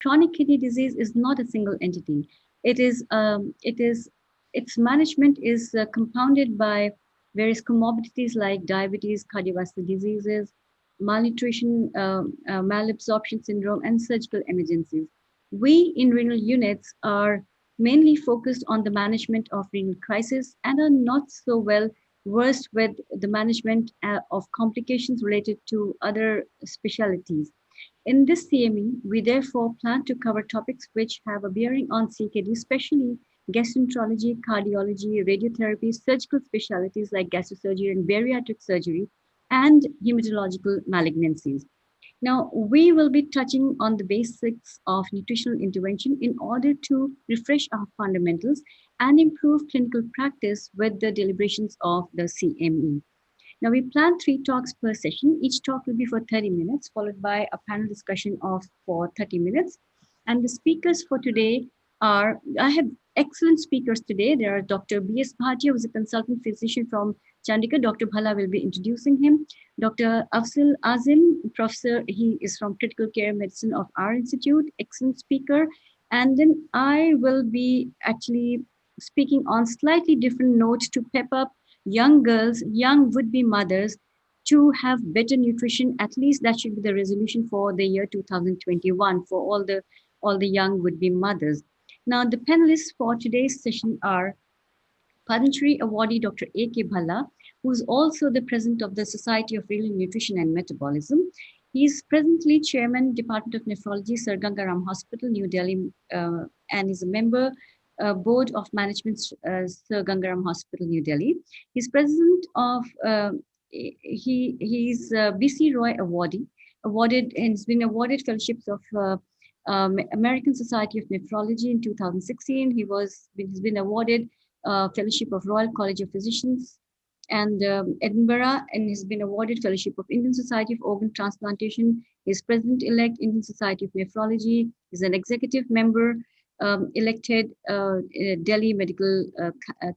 chronic kidney disease is not a single entity. Its management is compounded by various comorbidities like diabetes, cardiovascular diseases, malnutrition, malabsorption syndrome, and surgical emergencies. We in renal units are mainly focused on the management of renal crisis and are not so well versed with the management of complications related to other specialties. In this CME, we therefore plan to cover topics which have a bearing on CKD, especially gastroenterology, cardiology, radiotherapy, surgical specialties like gastrosurgery and bariatric surgery, and hematological malignancies. Now, we will be touching on the basics of nutritional intervention in order to refresh our fundamentals and improve clinical practice with the deliberations of the CME. Now, we plan 3 talks per session. Each talk will be for 30 minutes, followed by a panel discussion for 30 minutes. And the speakers for today are, I have excellent speakers today. There are Dr. B.S. Bhatia, who is a consultant physician from Chandigarh. Dr. Bhala will be introducing him. Dr. Afzal Azim, professor, he is from Critical Care Medicine of our institute, excellent speaker. And then I will be actually speaking on slightly different note to pep up young girls, young would-be mothers to have better nutrition. At least that should be the resolution for the year 2021 for all the young would-be mothers. Now, the panelists for today's session are Padma Shri awardee Dr. A.K. Bhalla, who is also the president of the Society of Renal Nutrition and Metabolism. He is presently chairman, Department of Nephrology, Sir Gangaram Hospital, New Delhi, and is a member Board of Management, Sir Gangaram Hospital, New Delhi. He's president of, he's B.C. Roy awardee, awarded, and has been awarded fellowships of American Society of Nephrology in 2016. He's been awarded fellowship of Royal College of Physicians and Edinburgh, and has been awarded fellowship of Indian Society of Organ Transplantation. He's president-elect Indian Society of Nephrology. He's an executive member elected Delhi Medical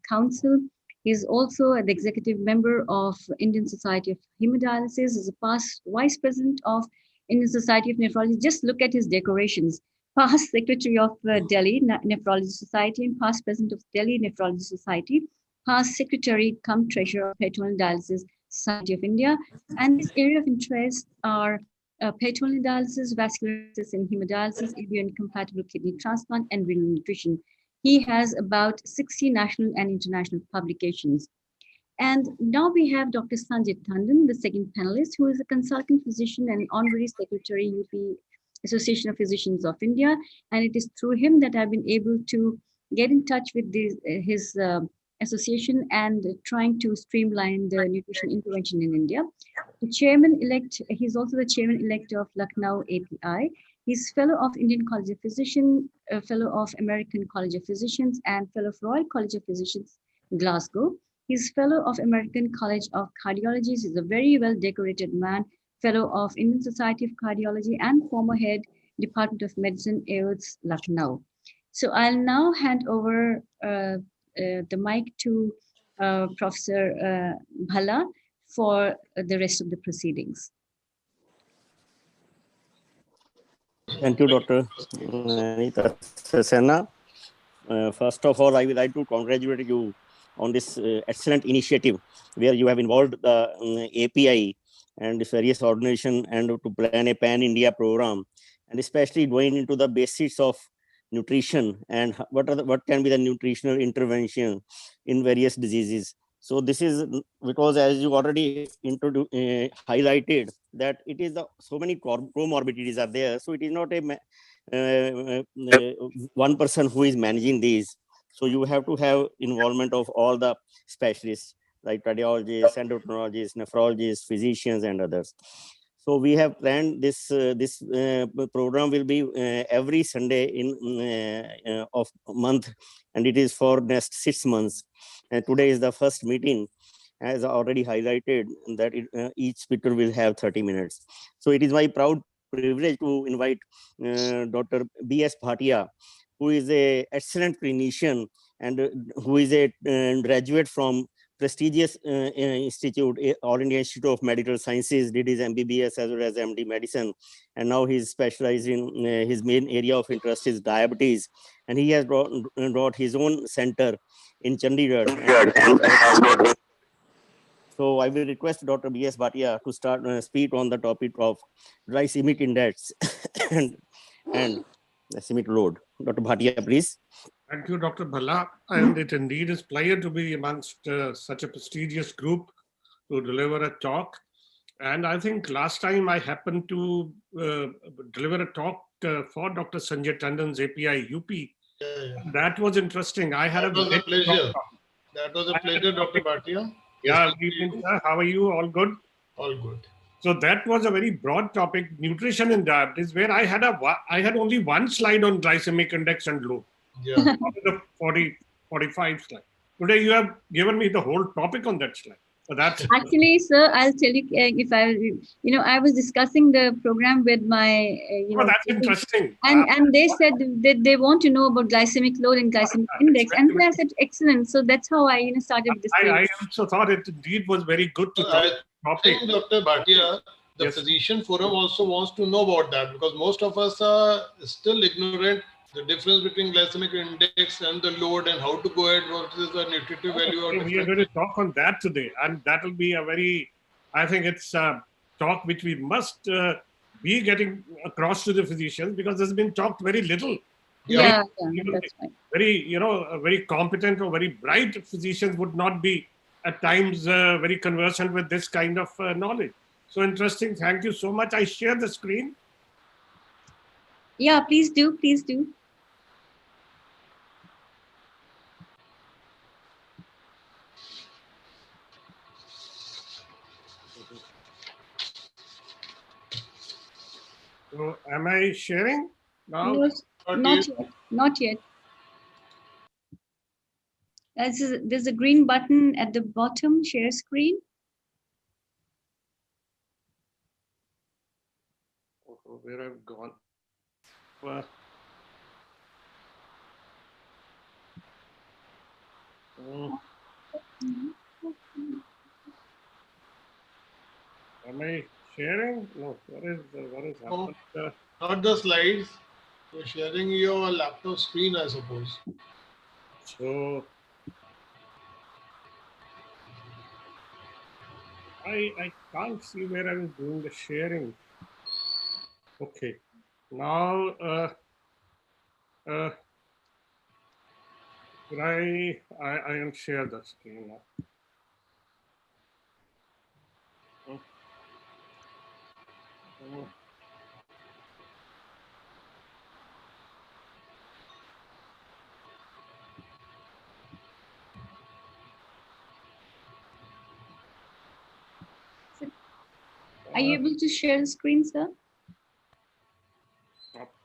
Council. He's also an executive member of Indian Society of Hemodialysis. He's a past vice president of Indian Society of Nephrology. Just look at his decorations. Past secretary of Delhi Nephrology Society and past president of Delhi Nephrology Society, past secretary cum treasurer of Peritoneal Dialysis Society of India. And this area of interest are peritoneal dialysis, vascular dialysis and hemodialysis, ABO-incompatible kidney transplant, and renal nutrition. He has about 60 national and international publications. And now we have Dr. Sanjit Tandon, the second panelist, who is a consultant physician and honorary secretary, UP Association of Physicians of India. And it is through him that I've been able to get in touch with his association and trying to streamline the nutrition intervention in India. The chairman-elect, he's also the chairman-elect of Lucknow API. He's fellow of Indian College of Physicians, fellow of American College of Physicians, and fellow of Royal College of Physicians, Glasgow. He's fellow of American College of Cardiology. He's a very well-decorated man, fellow of Indian Society of Cardiology, and former head, Department of Medicine, AIODS, Lucknow. So I'll now hand over the mic to Professor Bhala for the rest of the proceedings. Thank you, Dr. Anita Sena. First of all, I would like to congratulate you on this excellent initiative where you have involved the API and this various organization and to plan a pan-India program, and especially going into the basics of nutrition and what can be the nutritional intervention in various diseases. So this is because, as you already highlighted, that it is so many comorbidities are there. So it is not a one person who is managing these. So you have to have involvement of all the specialists like cardiologists, endocrinologists, nephrologists, physicians, and others. So we have planned this program will be every Sunday in of month, and it is for next 6 months. And today is the first meeting, as already highlighted, that each speaker will have 30 minutes. So it is my proud privilege to invite Dr. B.S. Bhatia, who is an excellent clinician and who is a graduate from prestigious institute, All India Institute of Medical Sciences, did his MBBS as well as MD medicine, and now he's specialized in his main area of interest is diabetes, and he has brought his own center in Chandigarh. So I will request Dr. B.S. Bhatia to start speak on the topic of glycemic index and glycemic load. Dr. Bhatia, please. Thank you, Dr. Bhalla. And it indeed is pleasure to be amongst such a prestigious group to deliver a talk. And I think last time I happened to deliver a talk for Dr. Sanjay Tandon's API UP. That was interesting. I had that was a pleasure. That was a pleasure, Dr. Bhatia. Yeah, good evening, sir. How are you? All good? All good. So that was a very broad topic, nutrition in diabetes, where I had only one slide on glycemic index and load. Yeah. The 45 slide. Today you have given me the whole topic on that slide. So that's actually, sir, I'll tell you if I was discussing the program with my that's interesting. And they said that they want to know about glycemic load and glycemic index, and then I said excellent. So that's how I started this. I also thought it indeed was very good to talk. I think Dr. Bhatia, the physician forum also wants to know about that, because most of us are still ignorant the difference between glycemic index and the load and how to go ahead, what is the nutritive value. Okay, we are going to talk on that today, and that will be a very, I think it's a talk which we must be getting across to the physicians, because there's been talked very little. Yeah, that's right. Very, very competent or very bright physicians would not be at times very conversant with this kind of knowledge. So interesting. Thank you so much. I share the screen. Yeah, please do. Please do. So am I sharing now? No, not yet. Not yet. There's a green button at the bottom, share screen. Oh, where I've gone. Am I sharing? No, what is happening? Not the slides. You're sharing your laptop screen, I suppose. So I can't see where I'm doing the sharing. Okay. Now I'll share the screen now. Are you able to share the screen, sir?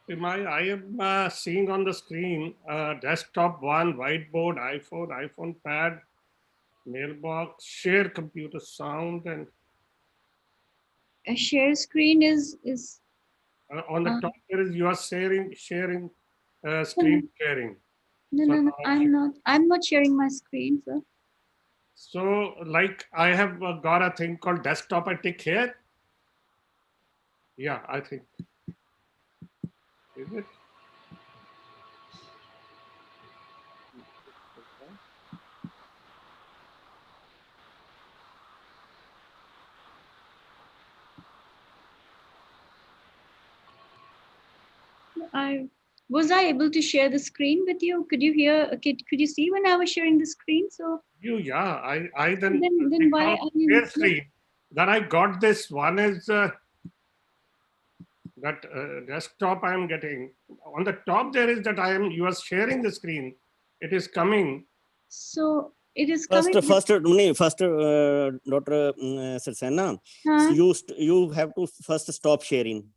I am seeing on the screen desktop one, whiteboard, iPhone pad, mailbox, share computer sound, and A share screen is on the top there is you are sharing screen sharing. No, I'm not sharing my screen, sir. So like I have got a thing called desktop. I tick here. Yeah, I think. Is it? Was I able to share the screen with you? Could you hear? Could you see when I was sharing the screen? So I then why share screen. Then I got this one is that desktop I am getting. On the top there is that you are sharing the screen. It is coming. So it is coming. First, Dr. Saxena, you have to first stop sharing.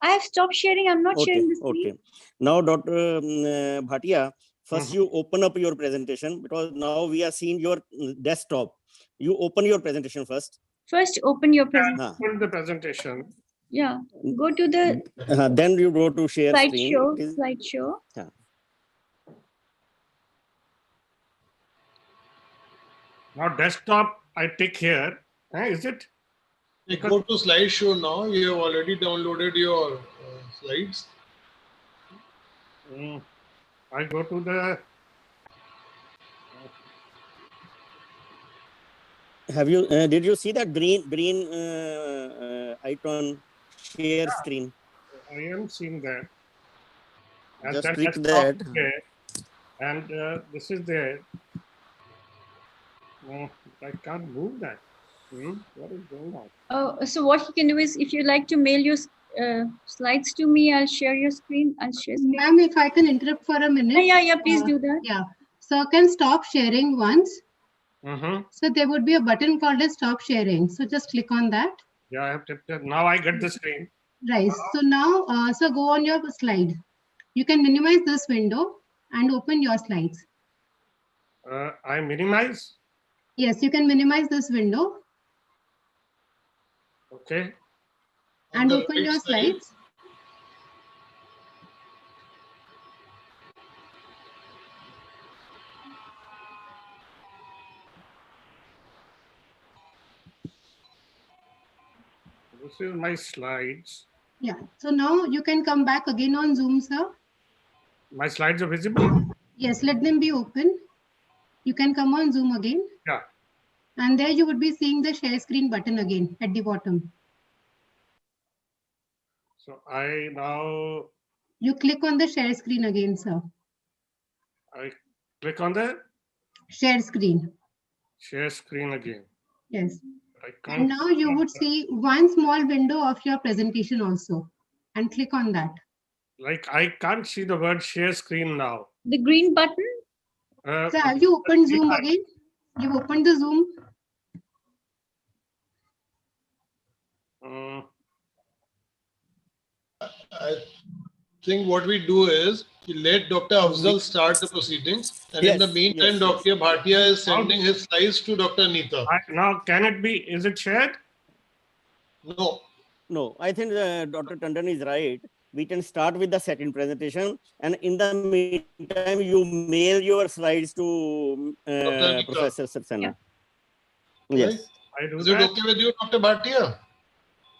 I have stopped sharing. I'm not sharing the screen. Okay. Now, Dr. Bhatia, first you open up your presentation, because now we are seeing your desktop. You open your presentation first. First, open your presentation. Open the presentation. Yeah. Go to the. Then you go to share screen. Slideshow. Yeah. Now desktop I tick here. Is it? You go to slideshow now. You have already downloaded your slides. I go to the. Have you? Did you see that green icon share screen? I am seeing that. And Just then click desktop that. here, and this is there. I can't move that. What is going on? Oh, so what you can do is, if you like to mail your slides to me, I'll share your screen. I'll share screen. Ma'am, if I can interrupt for a minute. Yeah, please do that. Yeah. So can stop sharing once. Mm-hmm. So there would be a button called as stop sharing. So just click on that. Yeah, I have to. Now I get the screen. Right. So now, so go on your slide. You can minimize this window and open your slides. I minimize. Yes, you can minimize this window. Okay. And open your slides. This is my slides. Yeah. So now you can come back again on Zoom, sir. My slides are visible? Yes, let them be open. You can come on Zoom again. Yeah. And there you would be seeing the share screen button again at the bottom. So I now. You click on the share screen again, sir. I click on the share screen. Share screen again. Yes. I can't. And now you would see one small window of your presentation also. And click on that. Like I can't see the word share screen now. The green button? So have you opened Zoom again? You've opened the Zoom? I think what we do is we let Dr. Afzal start the proceedings, and in the meantime, Dr. Bhatia is sending his slides to Dr. Anita. Now, can it be? Is it shared? No. No, I think Dr. Tandon is right. We can start with the second presentation, and in the meantime, you mail your slides to Professor Saxena. Yeah. Yes. I do is that. it okay with you, Dr. Bhatia?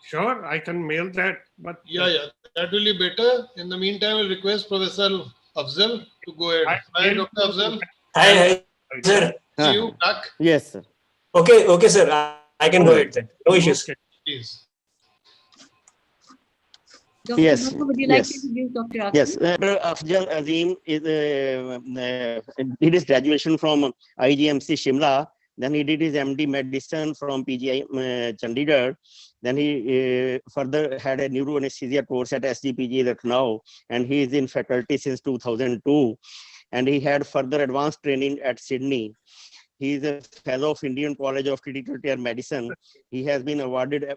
Sure, I can mail that. But yeah, that will be better. In the meantime, I'll request Professor Afzal to go ahead. Hi, Dr. Afzal. Hi, sir. See you back. Yes, sir. Okay, sir. I can go ahead then. No issues. Okay, please. Dr. Yes. Baba, would you like to introduce Dr. Afzal? Yes, Dr. Afzal Azim is, did his graduation from IGMC Shimla. Then he did his MD medicine from PGI Chandigarh. Then he further had a neuroanesthesia course at SGPG Lucknow, and he is in faculty since 2002. And he had further advanced training at Sydney. He is a fellow of Indian College of Critical Care Medicine. He has been awarded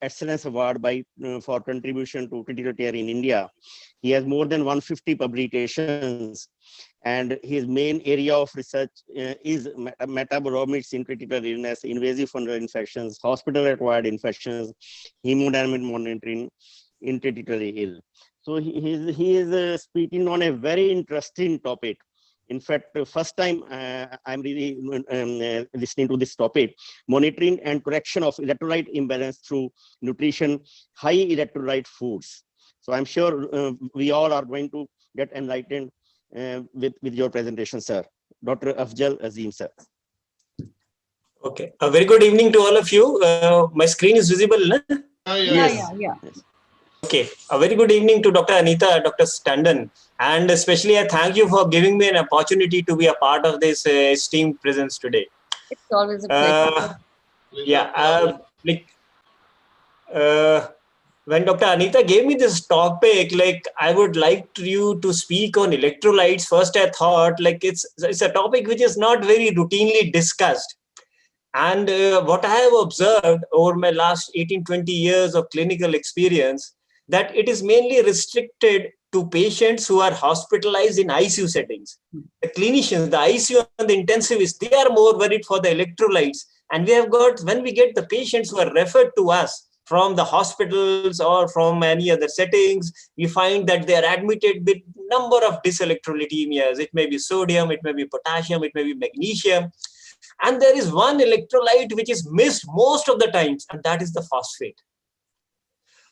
Excellence Award for contribution to critical care in India. He has more than 150 publications, and his main area of research is metabolomics in critical illness, invasive fungal infections, hospital-acquired infections, hemodynamic monitoring in critically ill. So he is speaking on a very interesting topic. In fact, first time I'm really listening to this topic, monitoring and correction of electrolyte imbalance through nutrition, high electrolyte foods. So I'm sure we all are going to get enlightened with your presentation, sir. Dr. Afzal Azim, sir. Okay. A very good evening to all of you. My screen is visible, no? Yeah. Okay. A very good evening to Dr. Anita, Dr. Tandon, and especially I thank you for giving me an opportunity to be a part of this esteemed presence today. It's always a pleasure. When Dr. Anita gave me this topic, I would like you to speak on electrolytes. First, I thought it's a topic which is not very routinely discussed. And what I have observed over my last 18-20 years of clinical experience, that it is mainly restricted to patients who are hospitalized in ICU settings. The clinicians, the ICU and the intensivists, they are more worried for the electrolytes. And when we get the patients who are referred to us from the hospitals or from any other settings, we find that they are admitted with number of dyselectrolytemia. It may be sodium, it may be potassium, it may be magnesium. And there is one electrolyte which is missed most of the times, and that is the phosphate.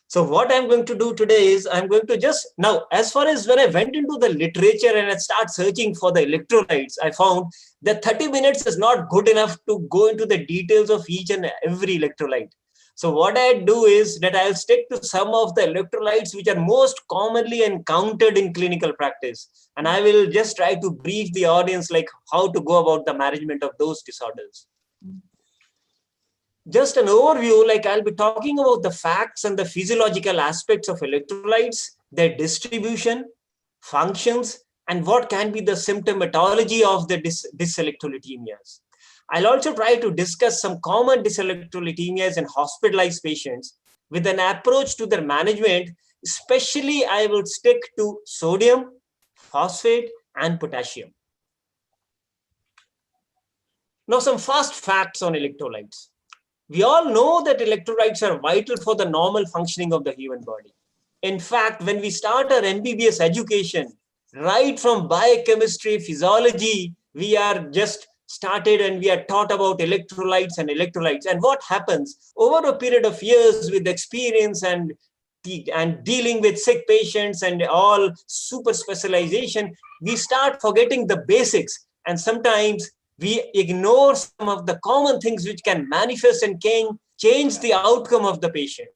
So what I'm going to do today is I'm going to just, now as far as when I went into the literature and I start searching for the electrolytes, I found that 30 minutes is not good enough to go into the details of each and every electrolyte. So what I do is that I'll stick to some of the electrolytes which are most commonly encountered in clinical practice. And I will just try to brief the audience like how to go about the management of those disorders. Just an overview, like I'll be talking about the facts and the physiological aspects of electrolytes, their distribution, functions, and what can be the symptomatology of the dyselectrolytemias. I'll also try to discuss some common dyselectrolytemias in hospitalized patients with an approach to their management. Especially, I will stick to sodium, phosphate, and potassium. Now, some fast facts on electrolytes. We all know that electrolytes are vital for the normal functioning of the human body. In fact, when we start our MBBS education, right from biochemistry, physiology, we are just started and we are taught about electrolytes and electrolytes. And what happens over a period of years with experience and dealing with sick patients and all super specialization, we start forgetting the basics. And sometimes we ignore some of the common things which can manifest and can change the outcome of the patient.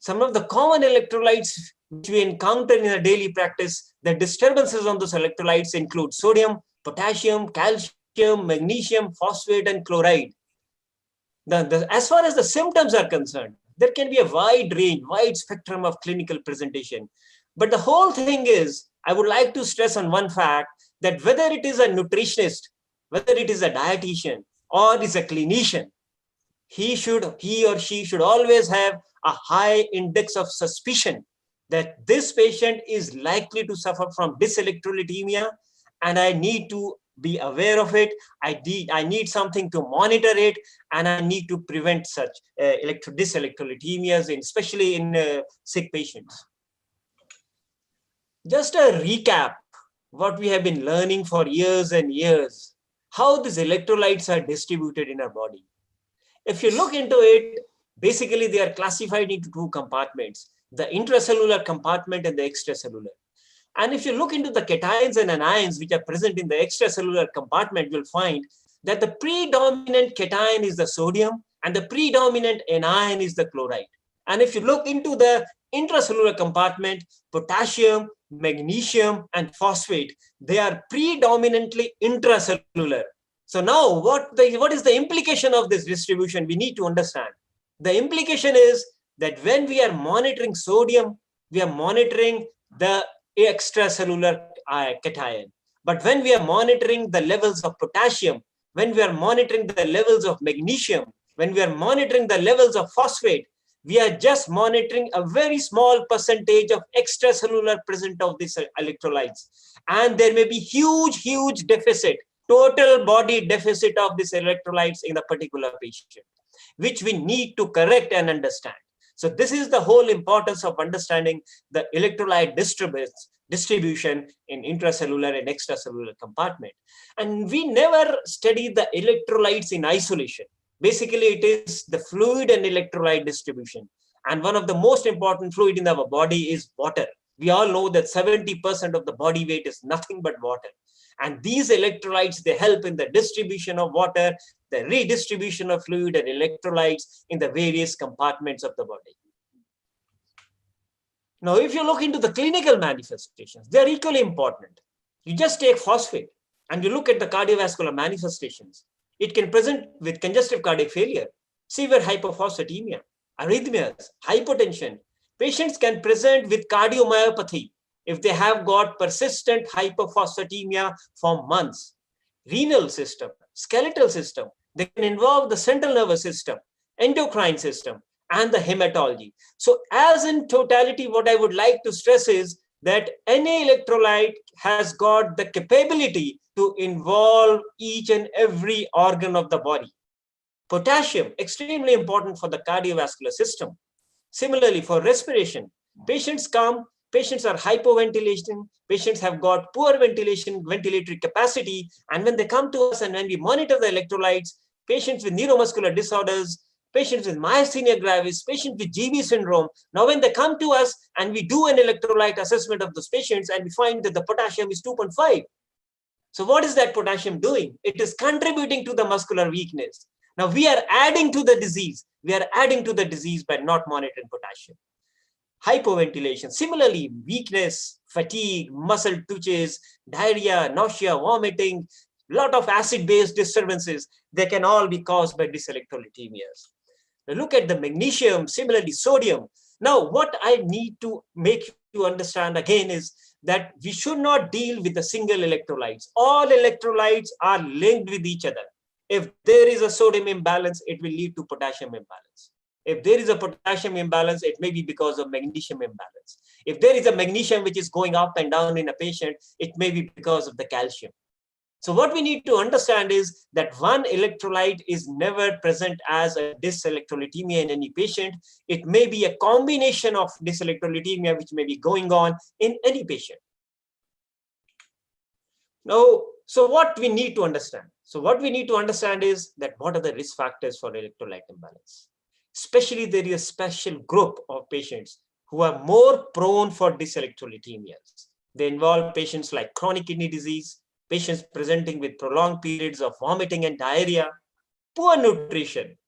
Some of the common electrolytes which we encounter in a daily practice, the disturbances on those electrolytes include sodium, potassium, calcium, magnesium, phosphate, and chloride. As far as the symptoms are concerned, there can be a wide range, wide spectrum of clinical presentation. But the whole thing is, I would like to stress on one fact that whether it is a nutritionist, whether it is a dietitian or is a clinician, he or she should always have a high index of suspicion that this patient is likely to suffer from dyselectrolytemia, and I need to be aware of it. I need something to monitor it, and I need to prevent such dyselectrolytemias, especially in sick patients. Just a recap, what we have been learning for years and years, how these electrolytes are distributed in our body. If you look into it, basically they are classified into two compartments, the intracellular compartment and the extracellular. And if you look into the cations and anions which are present in the extracellular compartment, you'll find that the predominant cation is the sodium and the predominant anion is the chloride. And if you look into the intracellular compartment, potassium, magnesium, and phosphate, they are predominantly intracellular. So now what is the implication of this distribution? We need to understand. The implication is that when we are monitoring sodium, we are monitoring the extracellular cation. But when we are monitoring the levels of potassium, when we are monitoring the levels of magnesium, when we are monitoring the levels of phosphate, we are just monitoring a very small percentage of extracellular present of these electrolytes. And there may be huge deficit, total body deficit of these electrolytes in a particular patient, which we need to correct and understand. So this is the whole importance of understanding the electrolyte distribution in intracellular and extracellular compartment. And we never study the electrolytes in isolation. Basically, it is the fluid and electrolyte distribution. And one of the most important fluid in our body is water. We all know that 70% of the body weight is nothing but water. And these electrolytes, they help in the distribution of water, the redistribution of fluid and electrolytes in the various compartments of the body. Now, if you look into the clinical manifestations, they're equally important. You just take phosphate and you look at the cardiovascular manifestations. It can present with congestive cardiac failure, severe hypophosphatemia, arrhythmias, hypotension. Patients can present with cardiomyopathy if they have got persistent hypophosphatemia for months. Renal system, skeletal system, they can involve the central nervous system, endocrine system, and the hematology. So as in totality, what I would like to stress is that any electrolyte has got the capability to involve each and every organ of the body. Potassium, extremely important for the cardiovascular system. Similarly, for respiration, patients come Patients are hypoventilation. Patients have got poor ventilatory capacity. And when they come to us and when we monitor the electrolytes, patients with neuromuscular disorders, patients with myasthenia gravis, patients with GB syndrome. Now, when they come to us and we do an electrolyte assessment of those patients and we find that the potassium is 2.5. So what is that potassium doing? It is contributing to the muscular weakness. Now we are adding to the disease. We are adding to the disease by not monitoring potassium. Hypoventilation, similarly, weakness, fatigue, muscle twitches, diarrhea, nausea, vomiting, lot of acid-based disturbances, they can all be caused by dyselectrolytemias. Now look at the magnesium, similarly sodium. Now what I need to make you understand again is that we should not deal with the single electrolytes. All electrolytes are linked with each other. If there is a sodium imbalance, it will lead to potassium imbalance. If there is a potassium imbalance, it may be because of magnesium imbalance. If there is a magnesium which is going up and down in a patient, it may be because of the calcium. So what we need to understand is that one electrolyte is never present as a dyselectrolytemia in any patient. It may be a combination of dyselectrolytemia which may be going on in any patient. Now, so what we need to understand? So what we need to understand is that what are the risk factors for electrolyte imbalance? Especially there is a special group of patients who are more prone for dyselectrolytemias. They involve patients like chronic kidney disease, patients presenting with prolonged periods of vomiting and diarrhea, poor nutrition.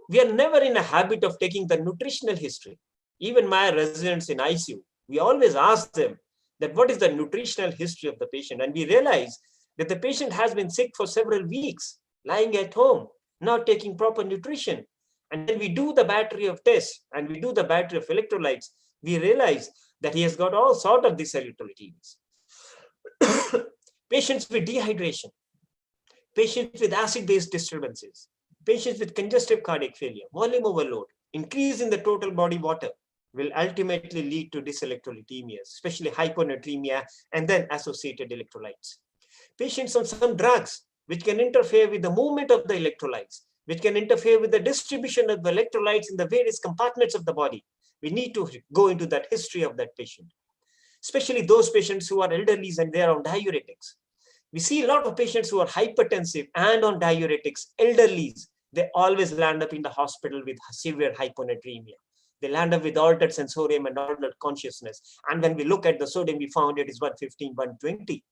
We are never in a habit of taking the nutritional history. Even my residents in ICU, we always ask them that what is the nutritional history of the patient? And we realize that the patient has been sick for several weeks, lying at home, not taking proper nutrition. And then we do the battery of tests and we do the battery of electrolytes. We realize that he has got all sorts of dyselectrolytemias. Patients with dehydration, patients with acid-based disturbances, patients with congestive cardiac failure, volume overload, increase in the total body water will ultimately lead to dyselectrolytemias, especially hyponatremia and then associated electrolytes. Patients on some drugs which can interfere with the movement of the electrolytes, which can interfere with the distribution of the electrolytes in the various compartments of the body. We need to go into that history of that patient, especially those patients who are elderly and they are on diuretics. We see a lot of patients who are hypertensive and on diuretics, elderlies, they always land up in the hospital with severe hyponatremia. They land up with altered sensorium and altered consciousness. And when we look at the sodium, we found it is 115, 120.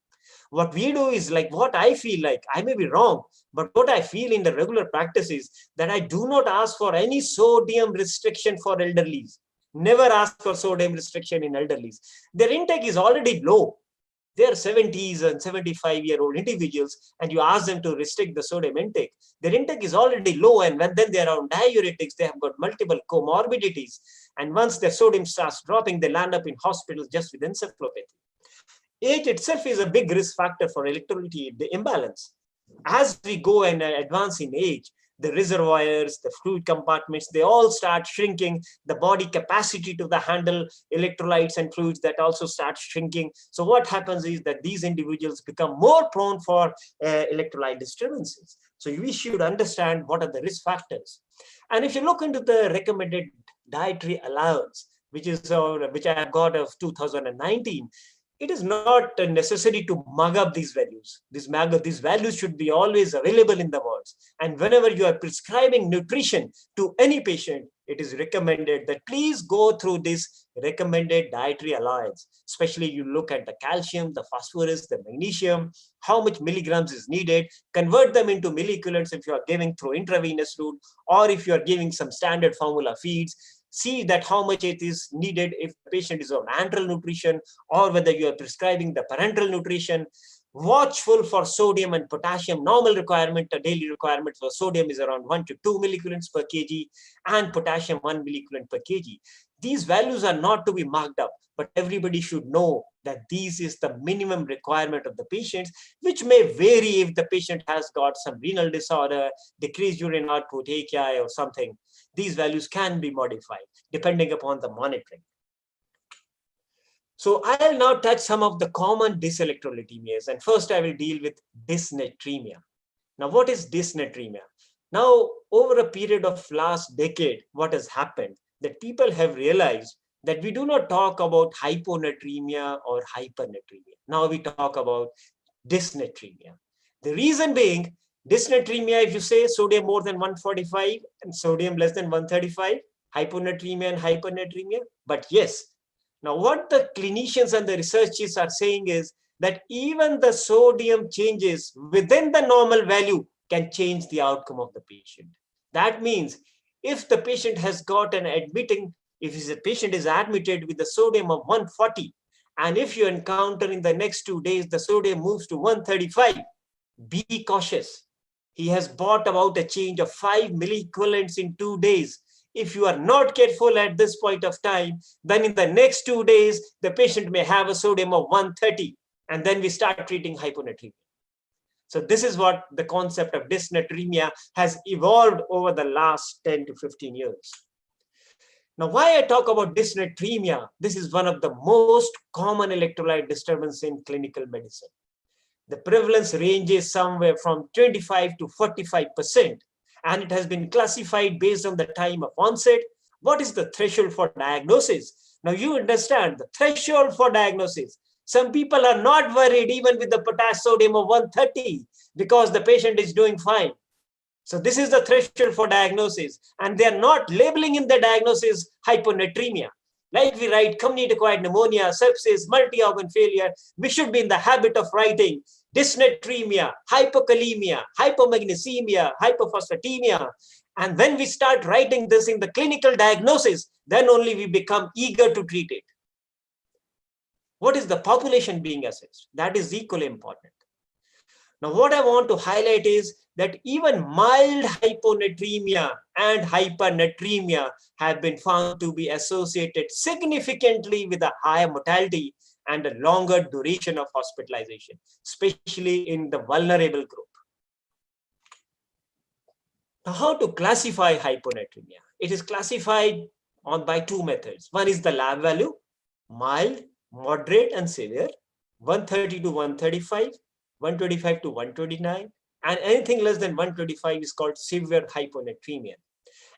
What we do is like what I feel like, I may be wrong, but what I feel in the regular practice is that I do not ask for any sodium restriction for elderlies. Never ask for sodium restriction in elderlies. Their intake is already low. They are 70s and 75-year-old individuals, and you ask them to restrict the sodium intake. Their intake is already low, and when then they are on diuretics, they have got multiple comorbidities. And once their sodium starts dropping, they land up in hospitals just with encephalopathy. Age itself is a big risk factor for electrolyte imbalance. As we go and advance in age, the reservoirs, the fluid compartments, they all start shrinking. The body capacity to handle electrolytes and fluids, that also starts shrinking. So what happens is that these individuals become more prone for electrolyte disturbances. So we should understand what are the risk factors. And if you look into the recommended dietary allowance, which I have got of 2019, it is not necessary to mug up these values. These values should be always available in the wards. And whenever you are prescribing nutrition to any patient, it is recommended that please go through this recommended dietary allowance. Especially you look at the calcium, the phosphorus, the magnesium, how much milligrams is needed, convert them into milliequivalents if you are giving through intravenous route, or if you are giving some standard formula feeds. See that how much it is needed if the patient is on antral nutrition or whether you are prescribing the parenteral nutrition. Watchful for sodium and potassium. Normal requirement, a daily requirement for sodium is around 1 to 2 milliequivalents per kg and potassium 1 milliequivalent per kg. These values are not to be marked up, but everybody should know that this is the minimum requirement of the patients, which may vary if the patient has got some renal disorder, decreased urine output, AKI or something. These values can be modified depending upon the monitoring. So I'll now touch some of the common dyselectrolytemias, and first I will deal with dysnatremia. Now, what is dysnatremia? Now, over a period of last decade, what has happened that people have realized that we do not talk about hyponatremia or hypernatremia. Now we talk about dysnatremia. The reason being, dysnatremia, if you say sodium more than 145 and sodium less than 135, hyponatremia and hypernatremia. But yes, now what the clinicians and the researchers are saying is that even the sodium changes within the normal value can change the outcome of the patient. That means if the patient has got an admitting, if the patient is admitted with a sodium of 140, and if you encounter in the next 2 days, the sodium moves to 135, be cautious. He has brought about a change of 5 milliequivalents in 2 days. If you are not careful at this point of time, then in the next 2 days, the patient may have a sodium of 130, and then we start treating hyponatremia. So this is what the concept of dysnatremia has evolved over the last 10 to 15 years. Now, why I talk about dysnatremia, this is one of the most common electrolyte disturbance in clinical medicine. The prevalence ranges somewhere from 25 to 45%, and it has been classified based on the time of onset. What is the threshold for diagnosis? Now, you understand the threshold for diagnosis. Some people are not worried even with the potassium sodium of 130 because the patient is doing fine. So this is the threshold for diagnosis, and they are not labeling in the diagnosis hyponatremia. Like we write community-acquired pneumonia, sepsis, multi-organ failure, we should be in the habit of writing dysnatremia, hypokalemia, hypomagnesemia, hypophosphatemia. And when we start writing this in the clinical diagnosis, then only we become eager to treat it. What is the population being assessed? That is equally important. Now, what I want to highlight is that even mild hyponatremia and hypernatremia have been found to be associated significantly with a higher mortality and a longer duration of hospitalization, especially in the vulnerable group. Now, how to classify hyponatremia? It is classified by 2 methods. One is the lab value, mild, moderate, and severe, 130 to 135, 125 to 129, and anything less than 125 is called severe hyponatremia.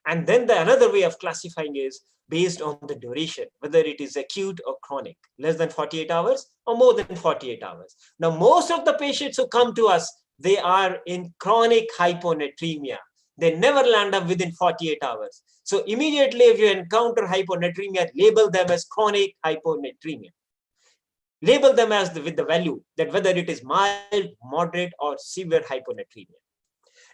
And then the another way of classifying is based on the duration, whether it is acute or chronic, less than 48 hours or more than 48 hours. Now, most of the patients who come to us, they are in chronic hyponatremia. They never land up within 48 hours. So immediately if you encounter hyponatremia, label them as chronic hyponatremia. Label them as with the value that whether it is mild, moderate, or severe hyponatremia.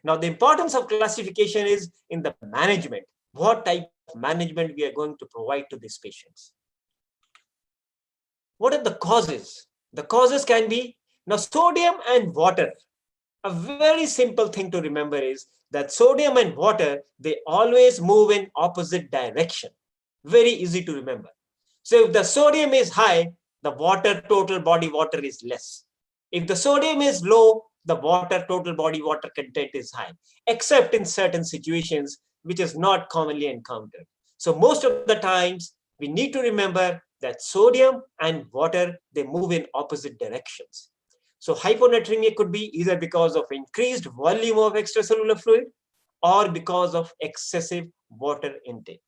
Now, the importance of classification is in the management. What type of management we are going to provide to these patients? What are the causes? The causes can be, now sodium and water. A very simple thing to remember is that sodium and water, they always move in opposite direction. Very easy to remember. So if the sodium is high, the water, total body water is less. If the sodium is low, the water, total body water content is high, except in certain situations, which is not commonly encountered. So most of the times, we need to remember that sodium and water, they move in opposite directions. So hyponatremia could be either because of increased volume of extracellular fluid or because of excessive water intake.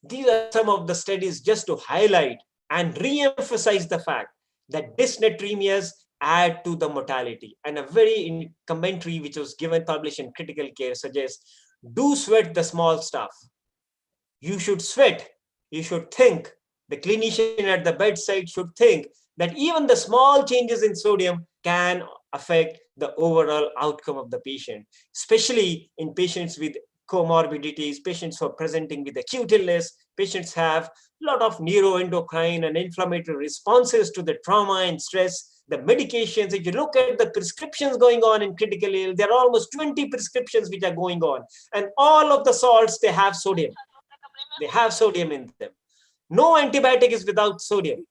These are some of the studies just to highlight and re-emphasize the fact that dysnatremias add to the mortality. And a very commentary which was given, published in Critical Care suggests, do sweat the small stuff. You should sweat, you should think, the clinician at the bedside should think that even the small changes in sodium can affect the overall outcome of the patient, especially in patients with comorbidities, patients who are presenting with acute illness. Patients have a lot of neuroendocrine and inflammatory responses to the trauma and stress. The medications, if you look at the prescriptions going on in critical ill, there are almost 20 prescriptions which are going on. And all of the salts, they have sodium. They have sodium in them. No antibiotic is without sodium.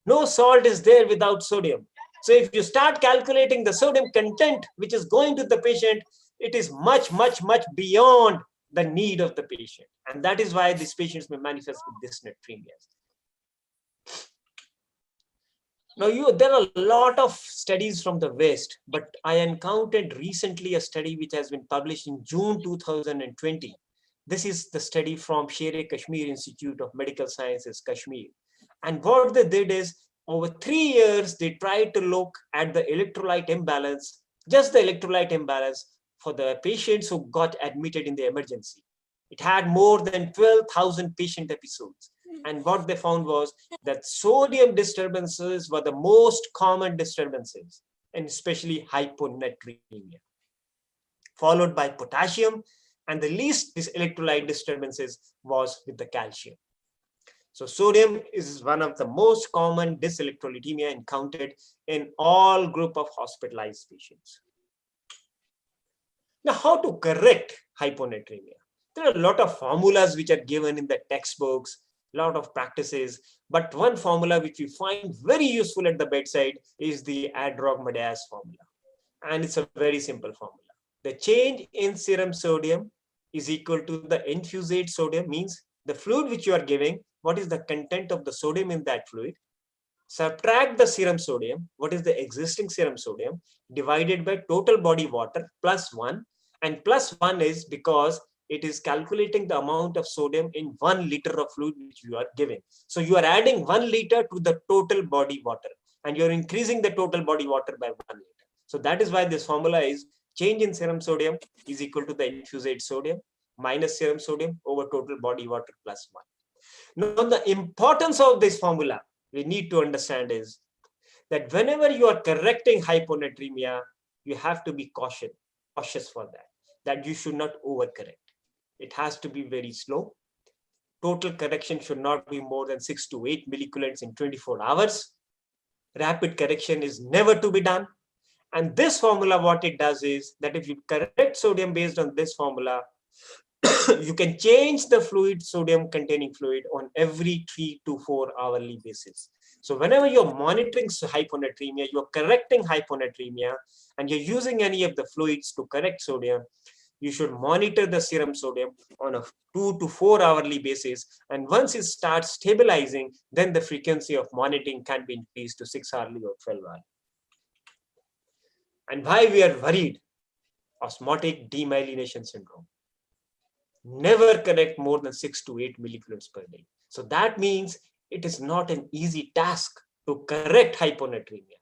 No salt is there without sodium. So if you start calculating the sodium content which is going to the patient, it is much, much, much beyond the need of the patient. And that is why these patients may manifest with dysnatremias. Now, there are a lot of studies from the West, but I encountered recently a study which has been published in June 2020 This is the study from Sher-e-Kashmir Institute of Medical Sciences, Kashmir. And what they did is, over 3 years, they tried to look at the electrolyte imbalance, just the electrolyte imbalance for the patients who got admitted in the emergency. It had more than 12,000 patient episodes. And what they found was that sodium disturbances were the most common disturbances, and especially hyponatremia, followed by potassium, and the least electrolyte disturbances was with the calcium. So sodium is one of the most common dyselectrolytemia encountered in all group of hospitalized patients. Now, how to correct hyponatremia? There are a lot of formulas which are given in the textbooks, a lot of practices, but one formula which we find very useful at the bedside is the Adrog-Medeas formula. And it's a very simple formula. The change in serum sodium is equal to the infusate sodium, means the fluid which you are giving, what is the content of the sodium in that fluid, subtract the serum sodium, what is the existing serum sodium, divided by total body water plus 1, and plus 1 is because it is calculating the amount of sodium in 1 liter of fluid which you are giving. So you are adding 1 liter to the total body water, and you're increasing the total body water by 1 liter. So that is why this formula is change in serum sodium is equal to the infusate sodium minus serum sodium over total body water plus 1. Now, the importance of this formula we need to understand is that whenever you are correcting hyponatremia, you have to be cautious for that you should not overcorrect. It has to be very slow. Total correction should not be more than 6 to 8 millicoulomb in 24 hours. Rapid correction is never to be done. And this formula, what it does is that if you correct sodium based on this formula, you can change the fluid, sodium containing fluid, on every 3 to 4 hourly basis. So whenever you're monitoring hyponatremia, you're correcting hyponatremia, and you're using any of the fluids to correct sodium, you should monitor the serum sodium on a 2 to 4 hourly basis. And once it starts stabilizing, then the frequency of monitoring can be increased to 6 hourly or 12 hourly. And why we are worried? Osmotic demyelination syndrome. Never correct more than 6 to 8 millicoulombs per day. So that means it is not an easy task to correct hyponatremia.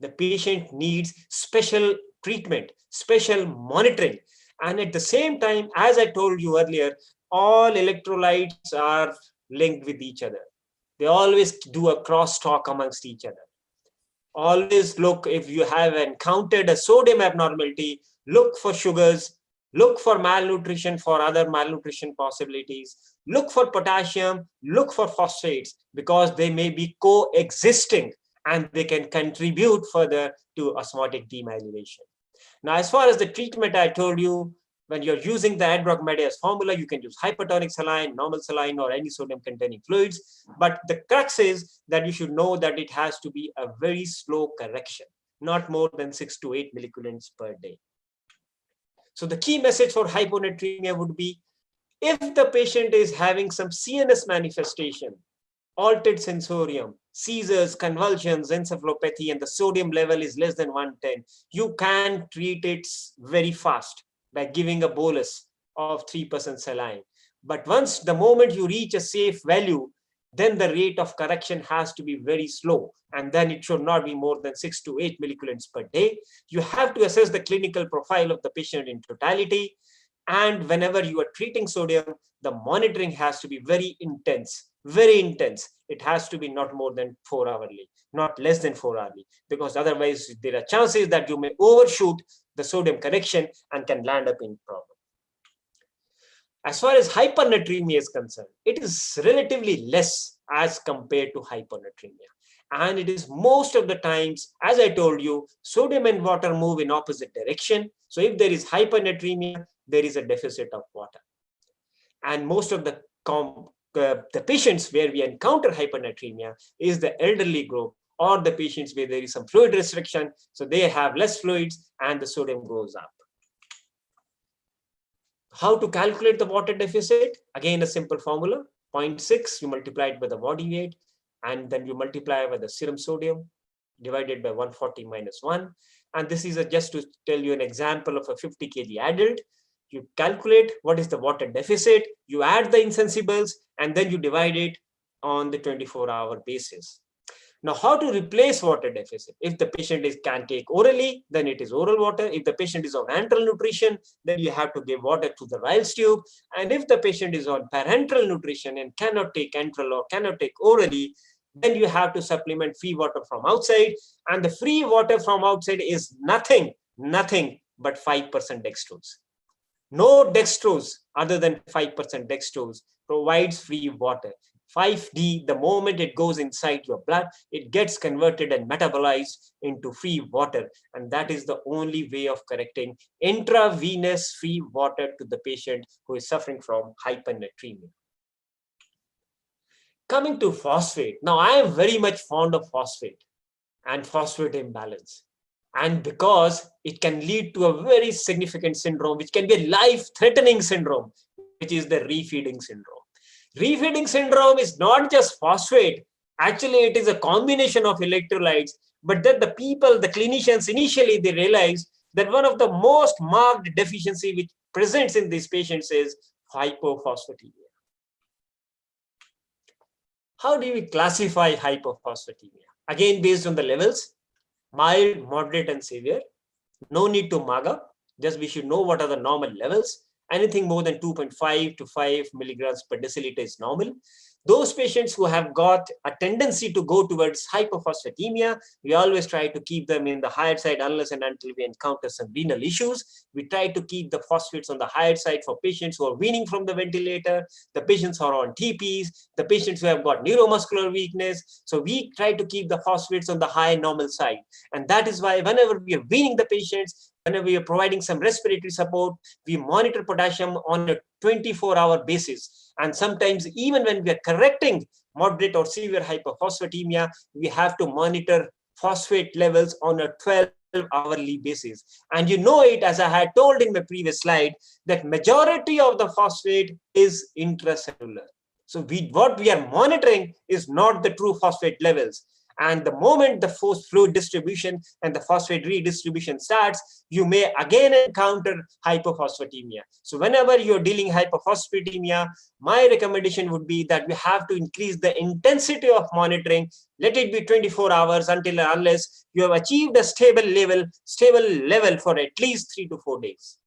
The patient needs special treatment, special monitoring. And at the same time, as I told you earlier, all electrolytes are linked with each other. They always do a crosstalk amongst each other. Always look, if you have encountered a sodium abnormality, look for sugars, look for malnutrition, for other malnutrition possibilities, look for potassium, look for phosphates, because they may be coexisting and they can contribute further to osmotic demyelination. Now, as far as the treatment, I told you, when you're using the Adrog-Medeas formula, you can use hypertonic saline, normal saline, or any sodium containing fluids. But the crux is that you should know that it has to be a very slow correction, not more than 6 to 8 millicoulombs per day. So the key message for hyponatremia would be, if the patient is having some CNS manifestation, altered sensorium, seizures, convulsions, encephalopathy, and the sodium level is less than 110, you can treat it very fast by giving a bolus of 3% saline. But once the moment you reach a safe value, then the rate of correction has to be very slow, and then it should not be more than 6 to 8 millicoulombs per day. You have to assess the clinical profile of the patient in totality, and whenever you are treating sodium, the monitoring has to be very intense, very intense. It has to be not more than 4 hourly, not less than 4 hourly, because otherwise there are chances that you may overshoot the sodium correction and can land up in problem. As far as hypernatremia is concerned, it is relatively less as compared to hyponatremia. And it is most of the times, as I told you, sodium and water move in opposite direction. So if there is hypernatremia, there is a deficit of water. And most of the patients where we encounter hypernatremia is the elderly group, or the patients where there is some fluid restriction. So they have less fluids and the sodium goes up. How to calculate the water deficit? Again, a simple formula, 0.6, you multiply it by the body weight, and then you multiply by the serum sodium divided by 140 minus 1. And this is just to tell you an example of a 50 kg adult. You calculate what is the water deficit, you add the insensibles, and then you divide it on the 24-hour basis. Now, how to replace water deficit? If the patient can take orally, then it is oral water. If the patient is on enteral nutrition, then you have to give water through the Ryle's tube. And if the patient is on parenteral nutrition and cannot take enteral or cannot take orally, then you have to supplement free water from outside. And the free water from outside is nothing but 5% dextrose. No dextrose other than 5% dextrose provides free water. 5D, the moment it goes inside your blood, it gets converted and metabolized into free water. And that is the only way of correcting intravenous free water to the patient who is suffering from hypernatremia. Coming to phosphate. Now, I am very much fond of phosphate and phosphate imbalance. And because it can lead to a very significant syndrome, which can be a life-threatening syndrome, which is the refeeding syndrome. Refeeding syndrome is not just phosphate. Actually, it is a combination of electrolytes. But then the people, the clinicians, initially, they realized that one of the most marked deficiency which presents in these patients is hypophosphatemia. How do we classify hypophosphatemia? Again, based on the levels, mild, moderate, and severe. No need to mug up. Just we should know what are the normal levels. Anything more than 2.5 to 5 milligrams per deciliter is normal. Those patients who have got a tendency to go towards hypophosphatemia, we always try to keep them in the higher side unless and until we encounter some renal issues. We try to keep the phosphates on the higher side for patients who are weaning from the ventilator, the patients who are on TPs, the patients who have got neuromuscular weakness. So we try to keep the phosphates on the high normal side. And that is why whenever we are weaning the patients, whenever we are providing some respiratory support, we monitor potassium on a 24-hour basis. And sometimes even when we are correcting moderate or severe hypophosphatemia, we have to monitor phosphate levels on a 12-hourly basis. And you know it, as I had told in my previous slide, that majority of the phosphate is intracellular. So what we are monitoring is not the true phosphate levels. And the moment the fluid distribution and the phosphate redistribution starts, you may again encounter hypophosphatemia. So whenever you're dealing hypophosphatemia, my recommendation would be that we have to increase the intensity of monitoring. Let it be 24 hours until and unless you have achieved a stable level for at least 3 to 4 days.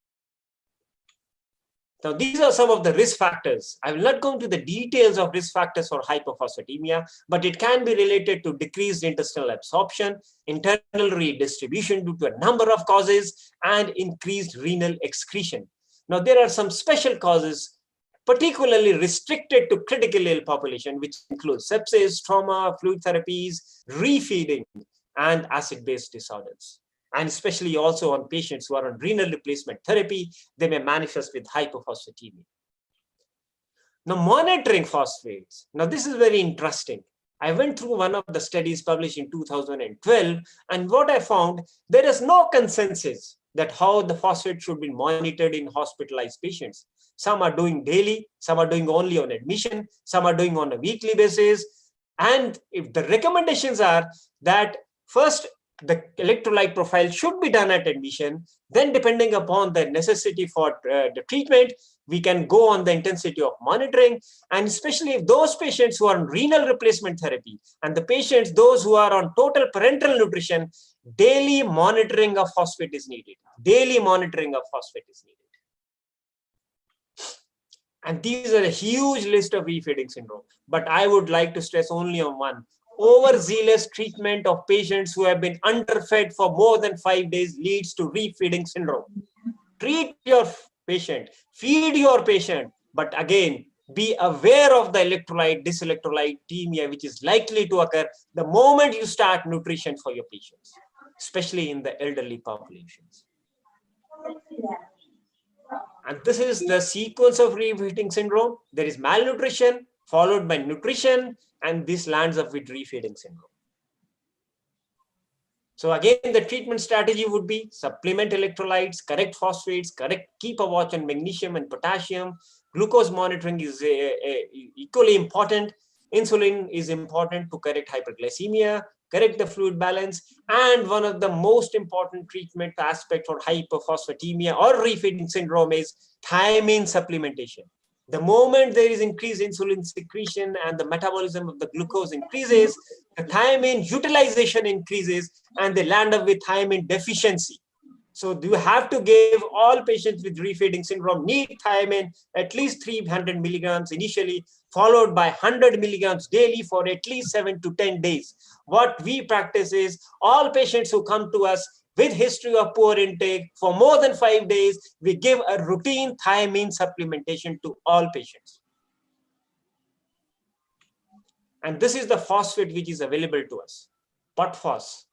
Now, these are some of the risk factors. I will not go into the details of risk factors for hypophosphatemia, but it can be related to decreased intestinal absorption, internal redistribution due to a number of causes, and increased renal excretion. Now, there are some special causes particularly restricted to critically ill population, which includes sepsis, trauma, fluid therapies, refeeding, and acid-base disorders. And especially also on patients who are on renal replacement therapy, they may manifest with hypophosphatemia. Now, monitoring phosphates. Now, this is very interesting. I went through one of the studies published in 2012, and what I found, there is no consensus that how the phosphate should be monitored in hospitalized patients. Some are doing daily, some are doing only on admission, some are doing on a weekly basis. And if the recommendations are that first, the electrolyte profile should be done at admission, then depending upon the necessity for the treatment, we can go on the intensity of monitoring. And especially if those patients who are on renal replacement therapy and the patients, those who are on total parenteral nutrition, daily monitoring of phosphate is needed. Daily monitoring of phosphate is needed. And these are a huge list of refeeding syndrome. But I would like to stress only on one. Overzealous treatment of patients who have been underfed for more than 5 days leads to refeeding syndrome. Treat your patient, feed your patient, but again, be aware of the electrolyte, dyselectrolytemia, which is likely to occur the moment you start nutrition for your patients, especially in the elderly populations. And this is the sequence of refeeding syndrome. There is malnutrition, followed by nutrition, and this lands up with refeeding syndrome. So again, the treatment strategy would be supplement electrolytes, correct phosphates, keep a watch on magnesium and potassium. Glucose monitoring is equally important. Insulin is important to correct hyperglycemia. correct the fluid balance, and one of the most important treatment aspect for hypophosphatemia or refeeding syndrome is thiamine supplementation. The moment there is increased insulin secretion and the metabolism of the glucose increases, the thiamine utilization increases and they land up with thiamine deficiency. So you have to give all patients with refeeding syndrome need thiamine at least 300 milligrams initially, followed by 100 milligrams daily for at least 7 to 10 days. What we practice is all patients who come to us with history of poor intake for more than 5 days, we give a routine thiamine supplementation to all patients. And this is the phosphate which is available to us. POTPHOS,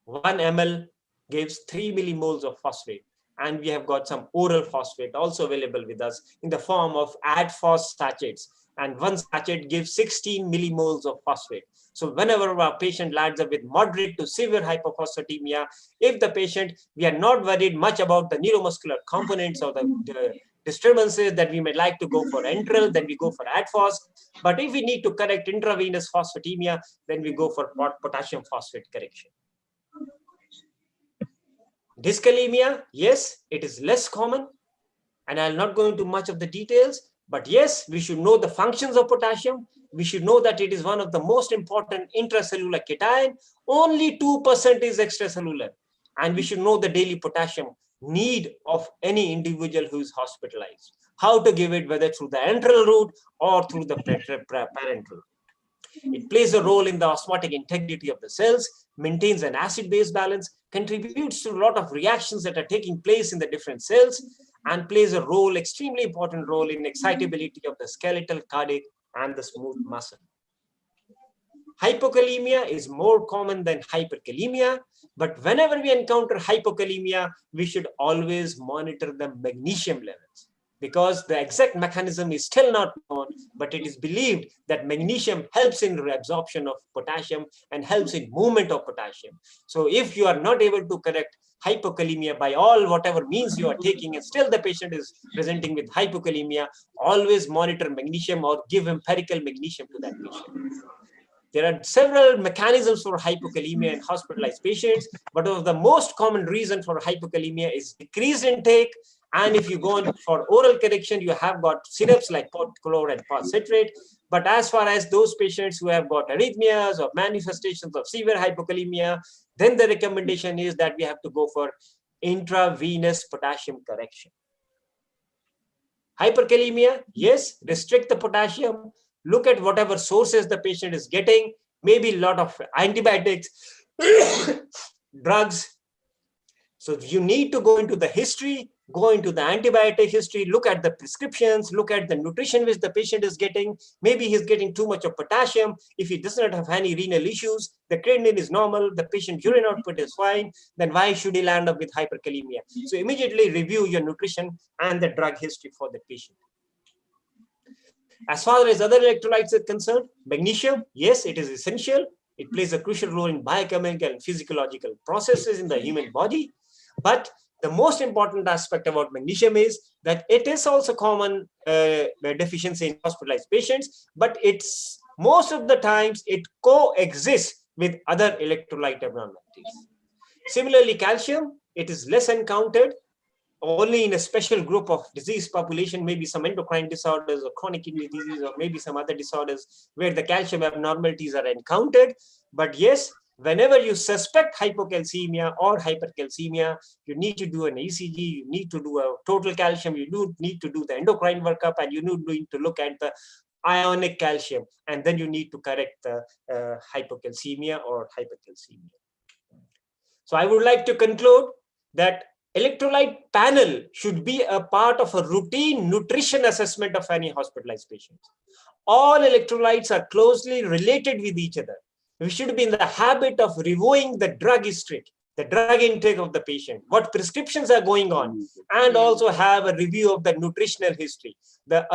1 ml gives 3 millimoles of phosphate. And we have got some oral phosphate also available with us in the form of AdPhos sachets. And one sachet gives 16 millimoles of phosphate. So whenever our patient lands up with moderate to severe hypophosphatemia, if the patient, we are not worried much about the neuromuscular components or the disturbances that we may like to go for enteral, then we go for AdPhos. But if we need to correct intravenous phosphatemia, then we go for potassium phosphate correction. Dyskalemia, yes, it is less common, and I'll not go into much of the details, but yes, we should know the functions of potassium. We should know that it is one of the most important intracellular cation. Only 2% is extracellular, and we should know the daily potassium need of any individual who is hospitalized. How to give it, whether through the enteral route or through the parenteral. It plays a role in the osmotic integrity of the cells, maintains an acid-base balance, contributes to a lot of reactions that are taking place in the different cells, and plays a role, extremely important role in excitability of the skeletal, cardiac, and the smooth muscle. Hypokalemia is more common than hyperkalemia, but whenever we encounter hypokalemia, we should always monitor the magnesium levels, because the exact mechanism is still not known, but it is believed that magnesium helps in reabsorption of potassium and helps in movement of potassium. So if you are not able to correct hypokalemia by all whatever means you are taking, and still the patient is presenting with hypokalemia, always monitor magnesium or give empirical magnesium to that patient. There are several mechanisms for hypokalemia in hospitalized patients, but one of the most common reason for hypokalemia is decreased intake. And if you go on for oral correction, you have got syrups like pot chlor and pot citrate. But as far as those patients who have got arrhythmias or manifestations of severe hypokalemia, then the recommendation is that we have to go for intravenous potassium correction. Hyperkalemia, yes, restrict the potassium. Look at whatever sources the patient is getting, maybe a lot of antibiotics, drugs. So you need to go into the history, go into the antibiotic history, look at the prescriptions, look at the nutrition which the patient is getting. Maybe he's getting too much of potassium. If he does not have any renal issues, the creatinine is normal, the patient urine output is fine, then why should he land up with hyperkalemia? So immediately review your nutrition and the drug history for the patient. As far as other electrolytes are concerned, magnesium, yes, it is essential. It plays a crucial role in biochemical and physiological processes in the human body. But the most important aspect about magnesium is that it is also common deficiency in hospitalized patients, but it's most of the times it coexists with other electrolyte abnormalities. Similarly, calcium, it is less encountered, only in a special group of disease population, maybe some endocrine disorders or chronic kidney disease, or maybe some other disorders where the calcium abnormalities are encountered. But yes, whenever you suspect hypocalcemia or hypercalcemia, you need to do an ECG, you need to do a total calcium, you do need to do the endocrine workup, and you need to look at the ionic calcium, and then you need to correct the hypocalcemia or hypercalcemia. So I would like to conclude that electrolyte panel should be a part of a routine nutrition assessment of any hospitalized patient. All electrolytes are closely related with each other. We should be in the habit of reviewing the drug history, the drug intake of the patient, what prescriptions are going on, and also have a review of the nutritional history, the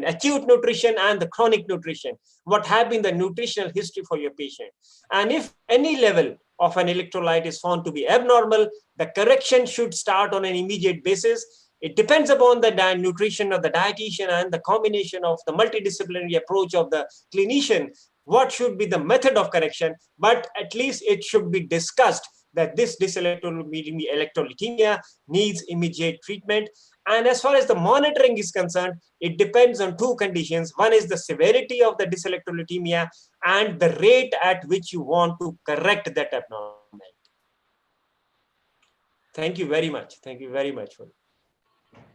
acute nutrition and the chronic nutrition, what have been the nutritional history for your patient. And if any level of an electrolyte is found to be abnormal, the correction should start on an immediate basis. It depends upon the nutrition of the dietitian and the combination of the multidisciplinary approach of the clinician. what should be the method of correction, but at least it should be discussed that this electrolytemia needs immediate treatment. And as far as the monitoring is concerned, it depends on two conditions. One is the severity of the dyselectrolytemia and the rate at which you want to correct that abnormality. Thank you very much. Thank you very much for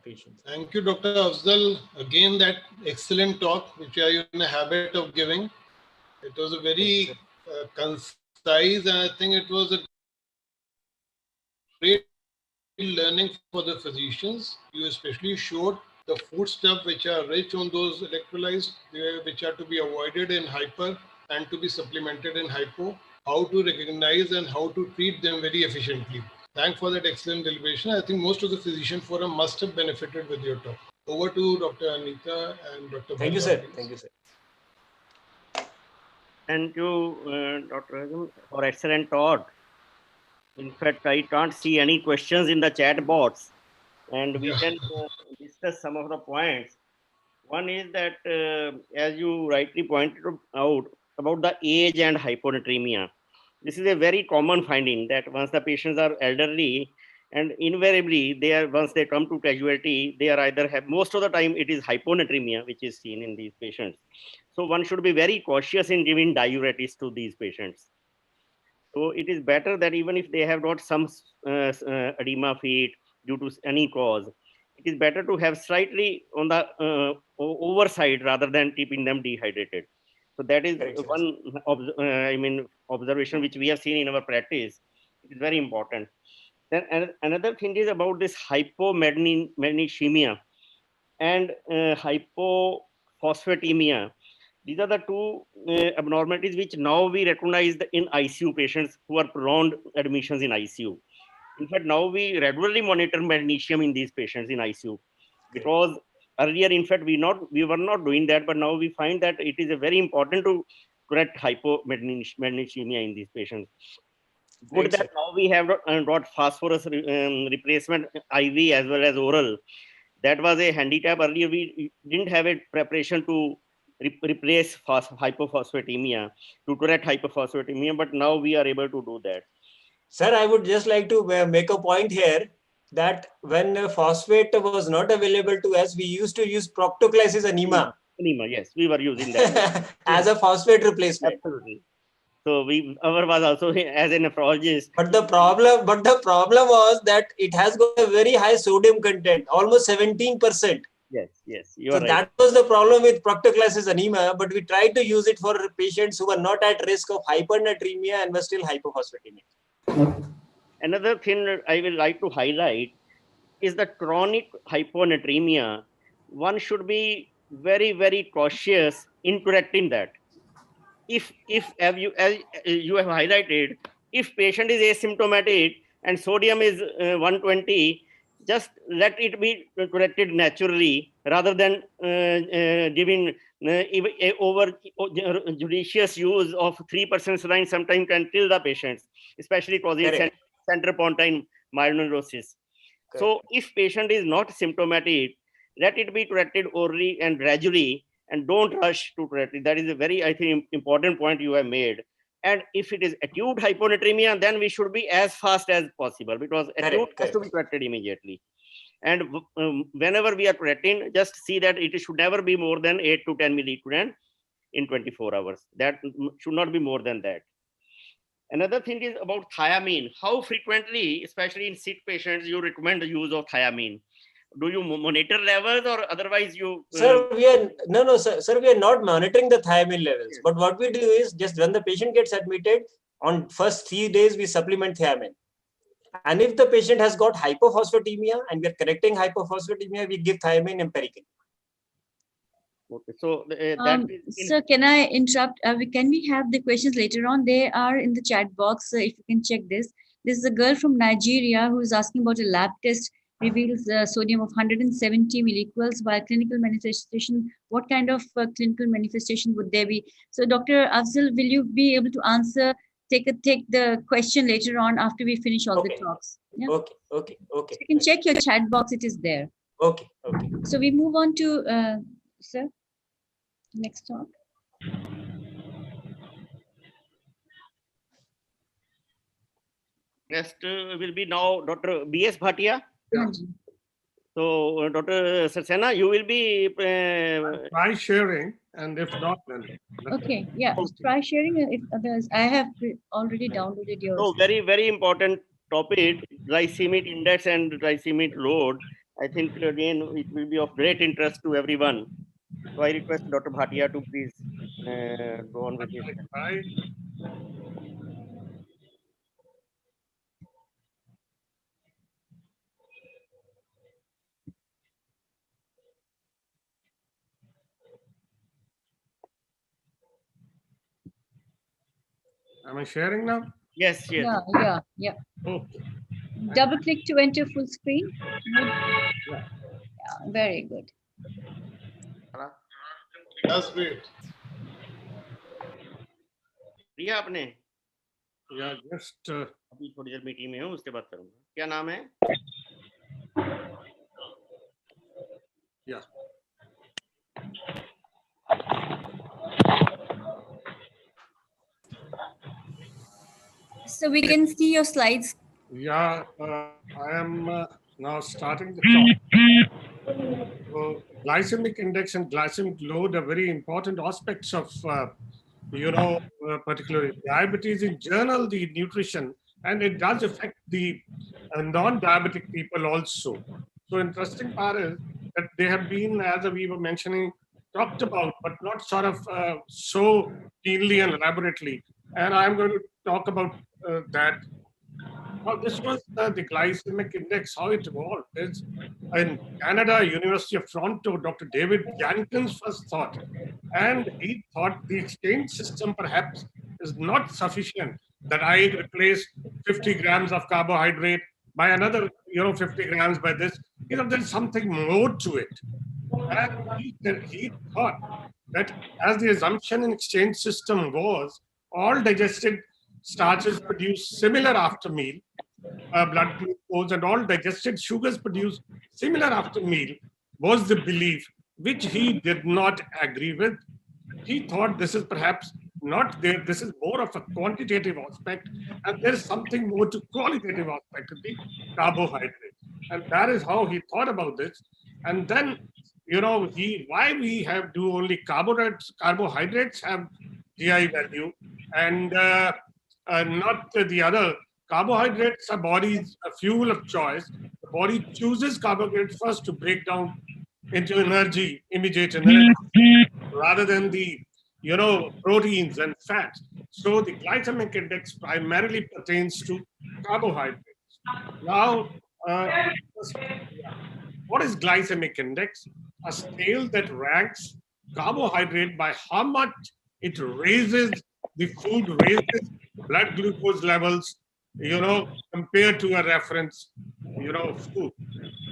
patience. Thank you, Dr. Afzal. Again, that excellent talk, which you are in a habit of giving. It was a very concise, and I think it was a great learning for the physicians. You especially showed the food stuff which are rich on those electrolytes, which are to be avoided in hyper and to be supplemented in hypo, how to recognize and how to treat them very efficiently. Thanks for that excellent deliberation. I think most of the physician forum must have benefited with your talk. Over to Dr. Anita and Dr. Thank you, Bhalla, sir. please. Thank you, sir. Thank you, Dr. Hazem, for excellent talk. In fact, I can't see any questions in the chat box, and we can discuss some of the points. One is that, as you rightly pointed out, about the age and hyponatremia. This is a very common finding that once the patients are elderly, and invariably they are, once they come to casualty, they are either have, most of the time it is hyponatremia which is seen in these patients. So one should be very cautious in giving diuretics to these patients. So it is better that even if they have got some edema feet due to any cause, it is better to have slightly on the overside rather than keeping them dehydrated. So that is one observation which we have seen in our practice. It is very important. Then another thing is about this hypomagnesiemia and hypophosphatemia. These are the two abnormalities which now we recognize in ICU patients who are prolonged admissions in ICU. In fact, now we regularly monitor magnesium in these patients in ICU, because earlier, in fact, we were not doing that, but now we find that it is very important to correct hypomagnesemia in these patients. Good that now we have got phosphorus replacement IV as well as oral. That was a handicap. Earlier, we didn't have a preparation to replace hypophosphatemia, to correct hypophosphatemia, but now we are able to do that. Sir, I would just like to make a point here that when phosphate was not available to us, we used to use proctoclysis enema. Enema, yes, we were using that as a phosphate replacement. Absolutely. So our was also as a nephrologist. But the problem was that it has got a very high sodium content, almost 17%. Yes, you are right. That was the problem with proctoclysis anemia, but we tried to use it for patients who were not at risk of hypernatremia and were still hypophosphatemia. Another thing I will like to highlight is the chronic hyponatremia. One should be very, very cautious in correcting that. If as you have highlighted, if patient is asymptomatic and sodium is 120, just let it be corrected naturally rather than giving over judicious use of 3% saline sometimes can kill the patients, especially causing center pontine myeloneurosis. So if patient is not symptomatic, let it be corrected orally and gradually, and don't rush to correct it. That is a very, I think, important point you have made. And if it is acute hyponatremia, then we should be as fast as possible, because acute has to be corrected immediately. And whenever we are correcting, just see that it should never be more than 8 to 10 milliequivalent in 24 hours. That should not be more than that. Another thing is about thiamine. How frequently, especially in sick patients, you recommend the use of thiamine? Do you monitor levels, or otherwise you? Sir, we are sir, we are not monitoring the thiamine levels. Yes. But what we do is, just when the patient gets admitted, on first 3 days we supplement thiamine. And if the patient has got hypophosphatemia and we are correcting hypophosphatemia, we give thiamine empirically. Okay, so sir, can I interrupt? Can we have the questions later on? They are in the chat box. If you can check this. This is a girl from Nigeria who is asking about a lab test reveals sodium of 170 milliequals, while clinical manifestation, what kind of clinical manifestation would there be? So Dr. Afzal, will you be able to answer, take the question later on after we finish all the talks? Yeah? Okay. So you can check your chat box, it is there. Okay. So we move on to, sir, next talk. Next will be now Dr. B.S. Bhatia. Yeah. So, Dr. Saxena, you will be. Try sharing, and if not, then. Okay, yeah, try sharing if others. I have already downloaded yours. So, very, very important topic, glycemic index and glycemic load. I think again it will be of great interest to everyone. So, I request Dr. Bhatia to please go on with it. Right. Am I sharing now? Yes, yes. Yeah. Okay. Double click to enter full screen. Yeah, very good. That's great. प्रिया आपने Yeah, just अभी थोड़ी देर meeting में हूँ, उसके बाद करूँगा. क्या नाम है? yeah. So we can see your slides. Yeah, I am now starting the talk. So, glycemic index and glycemic load are very important aspects of, particularly diabetes in general, the nutrition, and it does affect the non-diabetic people also. So, interesting part is that they have been, as we were mentioning, talked about, but not sort of so keenly and elaborately. And I'm going to talk about that. Now, this was the glycemic index, how it evolved. Is in Canada, University of Toronto, Dr. David Yankins first thought, and he thought the exchange system perhaps is not sufficient, that I replace 50 grams of carbohydrate by another, 50 grams by this. There's something more to it. And he thought that as the assumption in exchange system was, all digested starches produce similar after meal, blood glucose, and all digested sugars produce similar after meal, was the belief which he did not agree with. He thought this is perhaps not there. This is more of a quantitative aspect, and there is something more to qualitative aspect of the carbohydrate. And that is how he thought about this. And then, why we have do only carbohydrates have GI value, and not the other. Carbohydrates are body's fuel of choice. The body chooses carbohydrates first to break down into energy, immediate energy, rather than the proteins and fats. So the glycemic index primarily pertains to carbohydrates. Now, what is glycemic index? A scale that ranks carbohydrate by how much it raises the food, raises blood glucose levels, compared to a reference, food.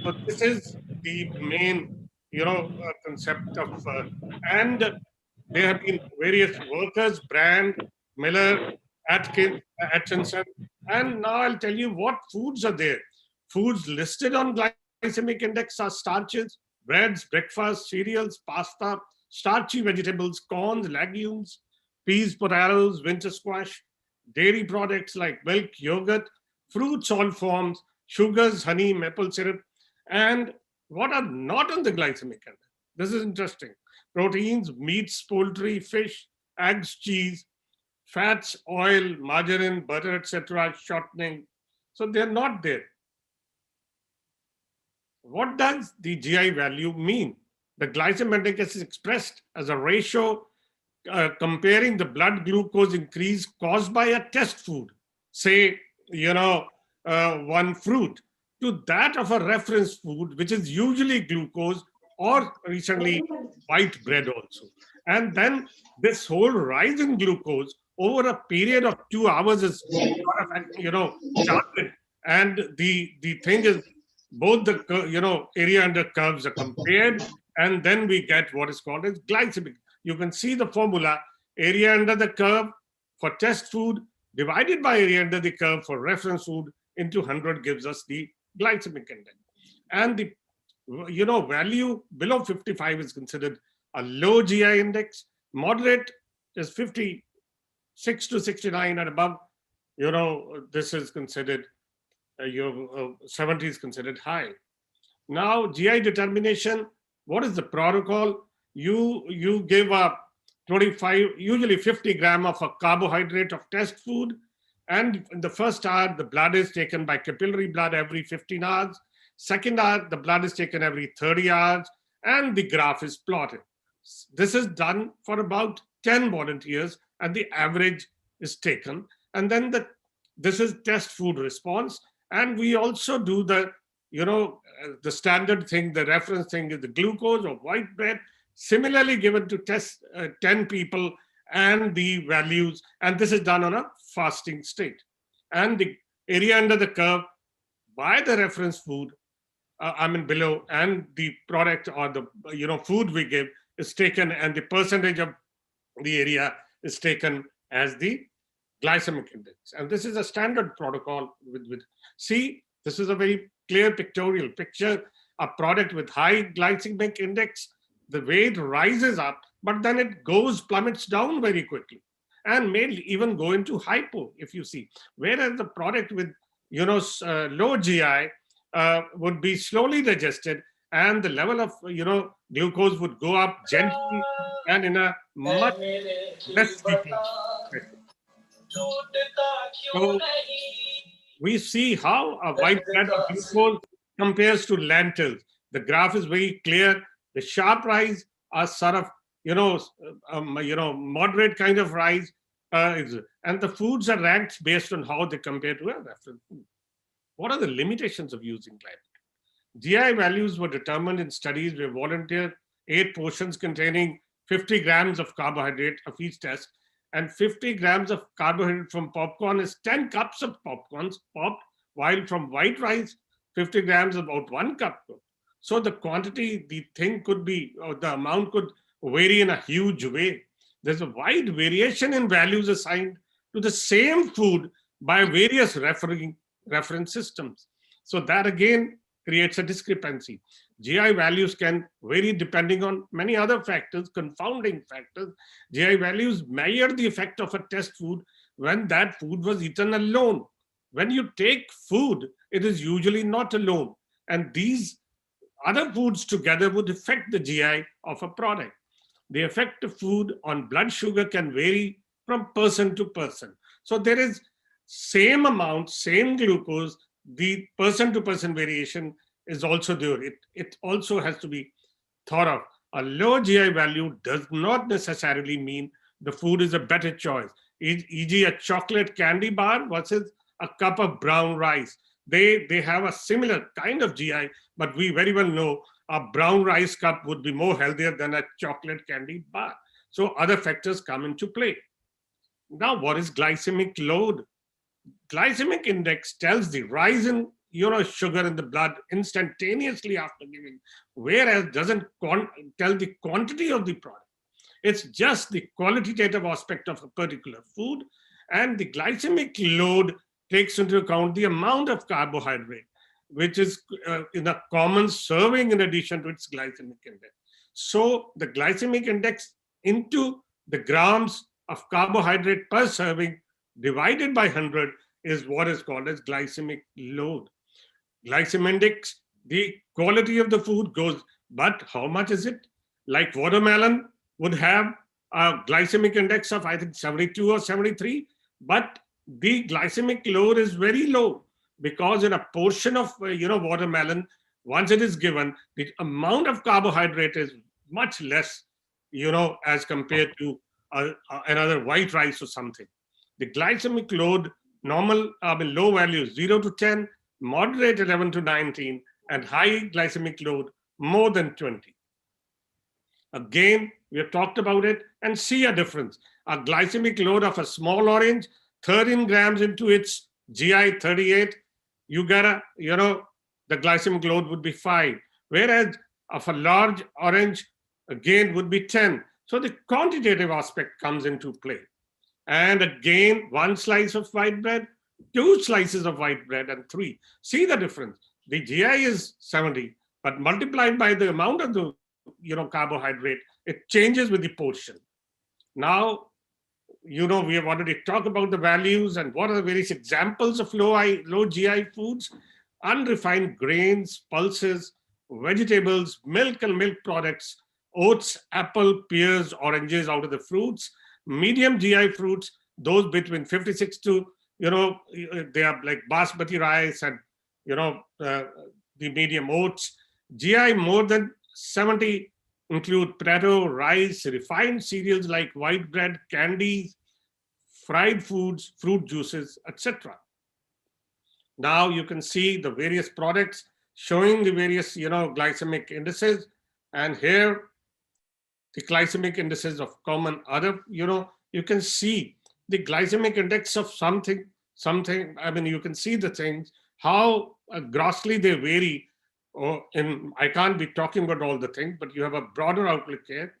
So this is the main, concept of, and there have been various workers, Brand, Miller, Atkinson, and now I'll tell you what foods are there. Foods listed on glycemic index are starches, breads, breakfast, cereals, pasta, starchy vegetables, corns, legumes, peas, potatoes, winter squash, dairy products like milk, yogurt, fruits all forms, sugars, honey, maple syrup, and what are not on the glycemic index. This is interesting. Proteins, meats, poultry, fish, eggs, cheese, fats, oil, margarine, butter, etc., shortening. So they're not there. What does the GI value mean? The glycemic index is expressed as a ratio comparing the blood glucose increase caused by a test food, say, one fruit, to that of a reference food, which is usually glucose or recently white bread also. And then this whole rise in glucose over a period of 2 hours is charted. And the thing is, both the area under curves are compared, and then we get what is called as glycemic. You can see the formula: area under the curve for test food divided by area under the curve for reference food into 100 gives us the glycemic index. And the value below 55 is considered a low GI index. Moderate is 56 to 69, and above this is considered, 70 is considered high. Now, GI determination, what is the protocol? You give a 25, usually 50 gram of a carbohydrate of test food. And in the first hour, the blood is taken by capillary blood every 15 hours. Second hour, the blood is taken every 30 hours, and the graph is plotted. This is done for about 10 volunteers, and the average is taken. And then this is test food response. And we also do the standard thing, the reference thing is the glucose or white bread, similarly given to test 10 people and the values. And this is done on a fasting state. And the area under the curve by the reference food, below, and the product or the food we give is taken, and the percentage of the area is taken as the glycemic index. And this is a standard protocol see, this is a very clear pictorial picture, a product with high glycemic index, the weight rises up, but then it plummets down very quickly and may even go into hypo, if you see. Whereas the product with low GI would be slowly digested, and the level of glucose would go up gently and in a much less frequent. So we see how a white bread of glucose compares to lentils. The graph is very clear. The sharp rise are sort of moderate kind of rise, and the foods are ranked based on how they compare to a reference food. What are the limitations of using glycemic? GI values were determined in studies where volunteers ate portions containing 50 grams of carbohydrate of each test, and 50 grams of carbohydrate from popcorn is 10 cups of popcorns popped, while from white rice, 50 grams about 1 cup. So the quantity, the thing could be, or the amount could vary in a huge way. There's a wide variation in values assigned to the same food by various reference systems. So that again creates a discrepancy. GI values can vary depending on many other factors, confounding factors. GI values measure the effect of a test food when that food was eaten alone. When you take food, it is usually not alone. And these other foods together would affect the GI of a product. The effect of food on blood sugar can vary from person to person. So there is same amount, same glucose, the person to person variation is also there. It also has to be thought of. A low GI value does not necessarily mean the food is a better choice. E.g. a chocolate candy bar versus a cup of brown rice. They have a similar kind of GI, but we very well know a brown rice cup would be more healthier than a chocolate candy bar. So other factors come into play. Now, what is glycemic load? Glycemic index tells the rise in sugar in the blood instantaneously after giving, whereas doesn't tell the quantity of the product. It's just the qualitative aspect of a particular food, and the glycemic load takes into account the amount of carbohydrate, which is in a common serving in addition to its glycemic index. So the glycemic index into the grams of carbohydrate per serving divided by 100 is what is called as glycemic load. Glycemic index, the quality of the food goes, but how much is it? Like watermelon would have a glycemic index of, I think, 72 or 73, but the glycemic load is very low because in a portion of, watermelon, once it is given, the amount of carbohydrate is much less, as compared to another white rice or something. The glycemic load, low values 0 to 10, moderate 11 to 19, and high glycemic load more than 20. Again, we have talked about it and see a difference. A glycemic load of a small orange, 13 grams into its GI 38, you get the glycemic load would be 5. Whereas of a large orange, again, would be 10. So the quantitative aspect comes into play. And again, 1 slice of white bread, 2 slices of white bread, and 3. See the difference. The GI is 70, but multiplied by the amount of the carbohydrate, it changes with the portion. Now, we have already talked about the values and what are the various examples of low GI foods. Unrefined grains, pulses, vegetables, milk and milk products, oats, apple, pears, oranges out of the fruits. Medium GI fruits, those between 56 to, they are like basmati rice and, the medium oats. GI more than 70 include potato, rice, refined cereals like white bread, candies, fried foods, fruit juices, etc. Now you can see the various products showing the various, glycemic indices. And here, the glycemic indices of common other, you can see the glycemic index of something, I mean, you can see the things, how grossly they vary. I can't be talking about all the things, but you have a broader outlook here.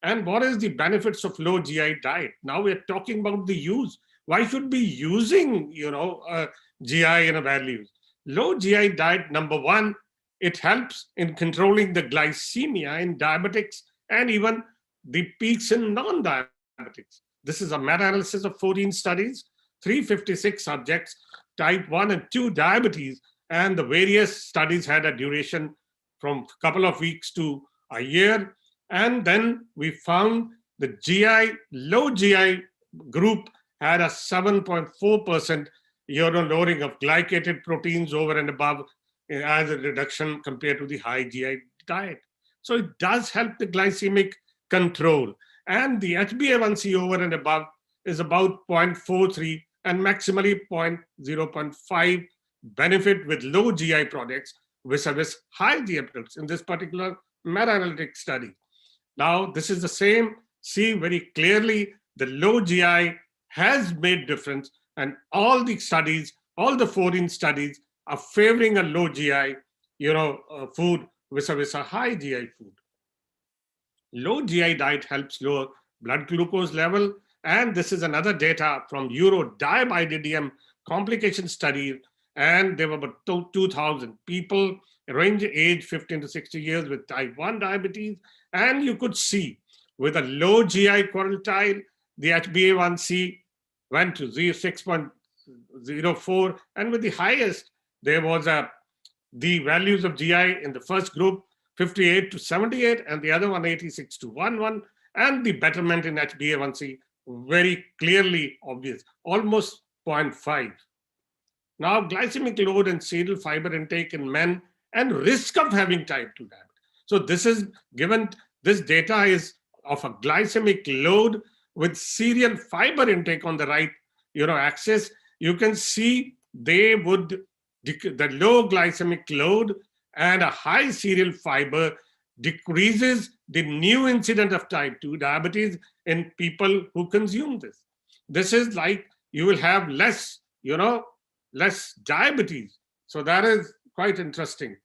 And what is the benefits of low GI diet? Now we're talking about the use. Why should be using, GI in values? Low GI diet, number one, it helps in controlling the glycemia in diabetics and even the peaks in non-diabetics. This is a meta-analysis of 14 studies, 356 subjects, type 1 and 2 diabetes, and the various studies had a duration from a couple of weeks to a year. And then we found the low GI group had a 7.4% lowering of glycated proteins over and above as a reduction compared to the high GI diet. So it does help the glycemic control. And the HbA1c over and above is about 0.43 and maximally 0.5 benefit with low GI products versus high GI products in this particular meta-analytic study. Now, this is the same. See very clearly the low GI has made difference, and all the studies, all the 14 studies are favoring a low GI, food versus a high GI food. Low GI diet helps lower blood glucose level, and this is another data from Euro-diabetes complication study, and there were about 2,000 people, range age 15 to 60 years with type 1 diabetes, and you could see with a low GI quartile, the HbA1c went to 6.04, and with the highest, there was the values of GI in the first group, 58 to 78, and the other one 86 to 11, and the betterment in HbA1c very clearly obvious, almost 0.5. Now, glycemic load and cereal fiber intake in men and risk of having type 2 diabetes. So this is given, this data is of a glycemic load with cereal fiber intake on the right, axis. You can see the low glycemic load and a high cereal fiber decreases the new incidence of type 2 diabetes in people who consume this. This is like you will have less, less diabetes. So that is quite interesting.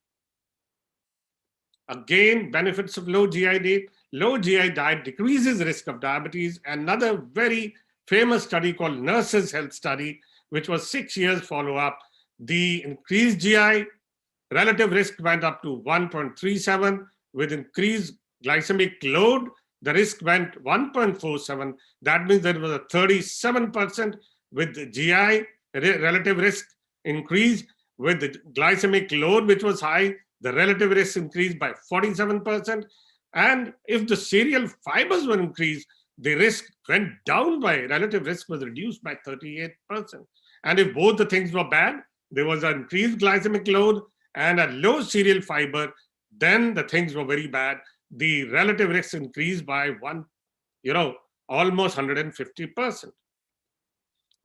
Again, benefits of low GI diet. Low GI diet decreases risk of diabetes. Another very famous study called Nurses Health Study, which was 6 years follow-up. The increased GI relative risk went up to 1.37. With increased glycemic load, the risk went 1.47. That means there was a 37% with the GI relative risk increase. With the glycemic load, which was high, the relative risk increased by 47%. And if the cereal fibers were increased, the risk went down by, relative risk was reduced by 38%. And if both the things were bad, there was an increased glycemic load and a low cereal fiber, then the things were very bad. The relative risk increased by almost 150%.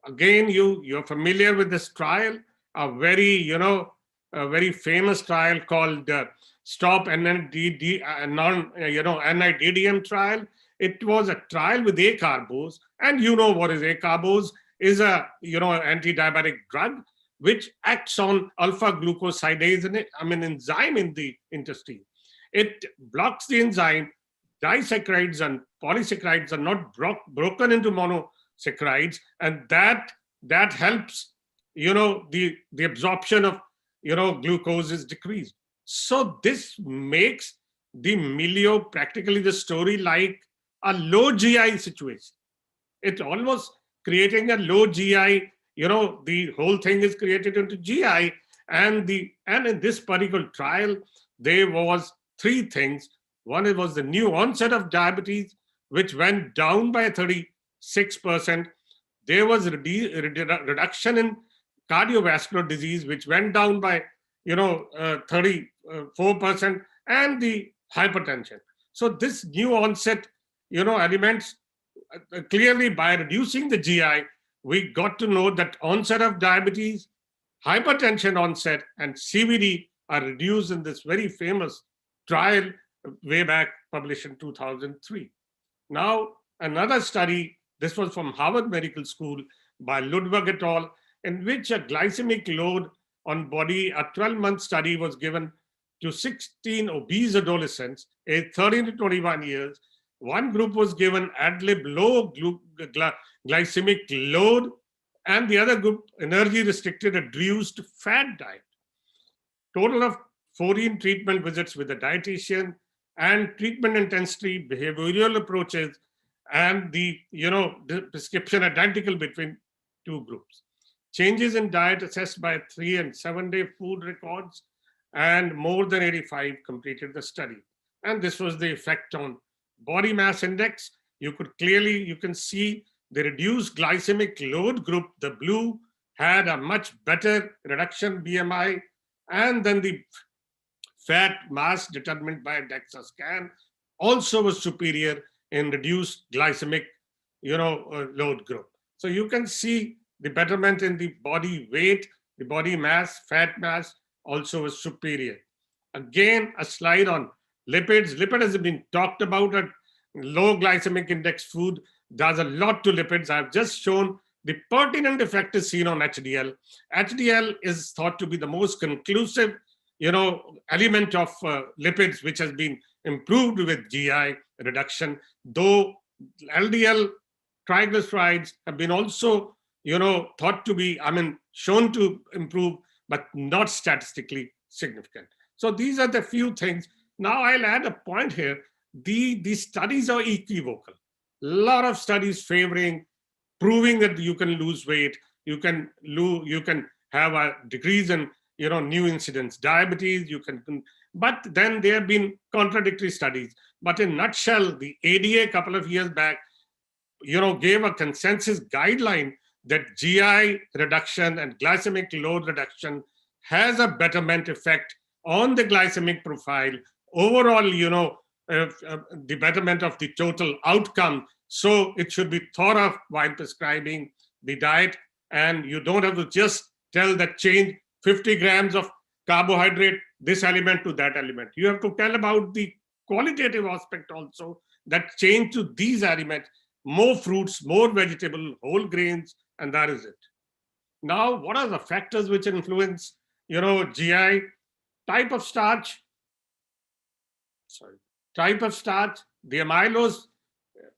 Again, you're familiar with this trial, a very, a very famous trial called Stop NIDDM trial. It was a trial with acarbose, and you know what is acarbose? Is a anti-diabetic drug which acts on alpha glucosidase, enzyme in the intestine. It blocks the enzyme. Disaccharides and polysaccharides are not broken into monosaccharides, and that helps, the absorption of, glucose is decreased. So this makes the milieu practically the story like a low GI situation. It's almost creating a low GI. The whole thing is created into GI. And in this particular trial, there was three things. One, it was the new onset of diabetes, which went down by 36%. There was reduction in cardiovascular disease, which went down by 34%, and the hypertension. So this new onset elements, clearly by reducing the GI, we got to know that onset of diabetes, hypertension onset, and CVD are reduced in this very famous trial way back, published in 2003. Now, another study, this was from Harvard Medical School by Ludwig et al., in which a glycemic load on body, a 12-month study was given to 16 obese adolescents, aged 13 to 21 years. One group was given ad lib low glycemic load, and the other group energy restricted reduced fat diet. Total of 14 treatment visits with a dietitian, and treatment intensity, behavioral approaches, and the prescription identical between two groups. Changes in diet assessed by 3 and 7-day food records, and more than 85 completed the study. And this was the effect on body mass index. You can see the reduced glycemic load group, the blue, had a much better reduction BMI, and then the fat mass determined by DEXA scan also was superior in reduced glycemic load group. So you can see the betterment in the body weight, the body mass, fat mass also was superior. Again, a slide on lipids. Lipid has been talked about. At low glycemic index food does a lot to lipids. I've just shown the pertinent effect is seen on HDL. HDL is thought to be the most conclusive element of lipids, which has been improved with GI reduction, though LDL triglycerides have been also thought to be, shown to improve, but not statistically significant. So these are the few things. Now I'll add a point here. The studies are equivocal. A lot of studies proving that you can lose weight, you can have a decrease in new incidence diabetes, but then there have been contradictory studies. But in a nutshell, the ADA a couple of years back gave a consensus guideline that GI reduction and glycemic load reduction has a betterment effect on the glycemic profile, overall, the betterment of the total outcome. So it should be thought of while prescribing the diet, and you don't have to just tell that change 50 grams of carbohydrate, this element to that element. You have to tell about the qualitative aspect also, that change to these elements, more fruits, more vegetable, whole grains, and that is it. Now, what are the factors which influence, GI? Type of starch, the amylose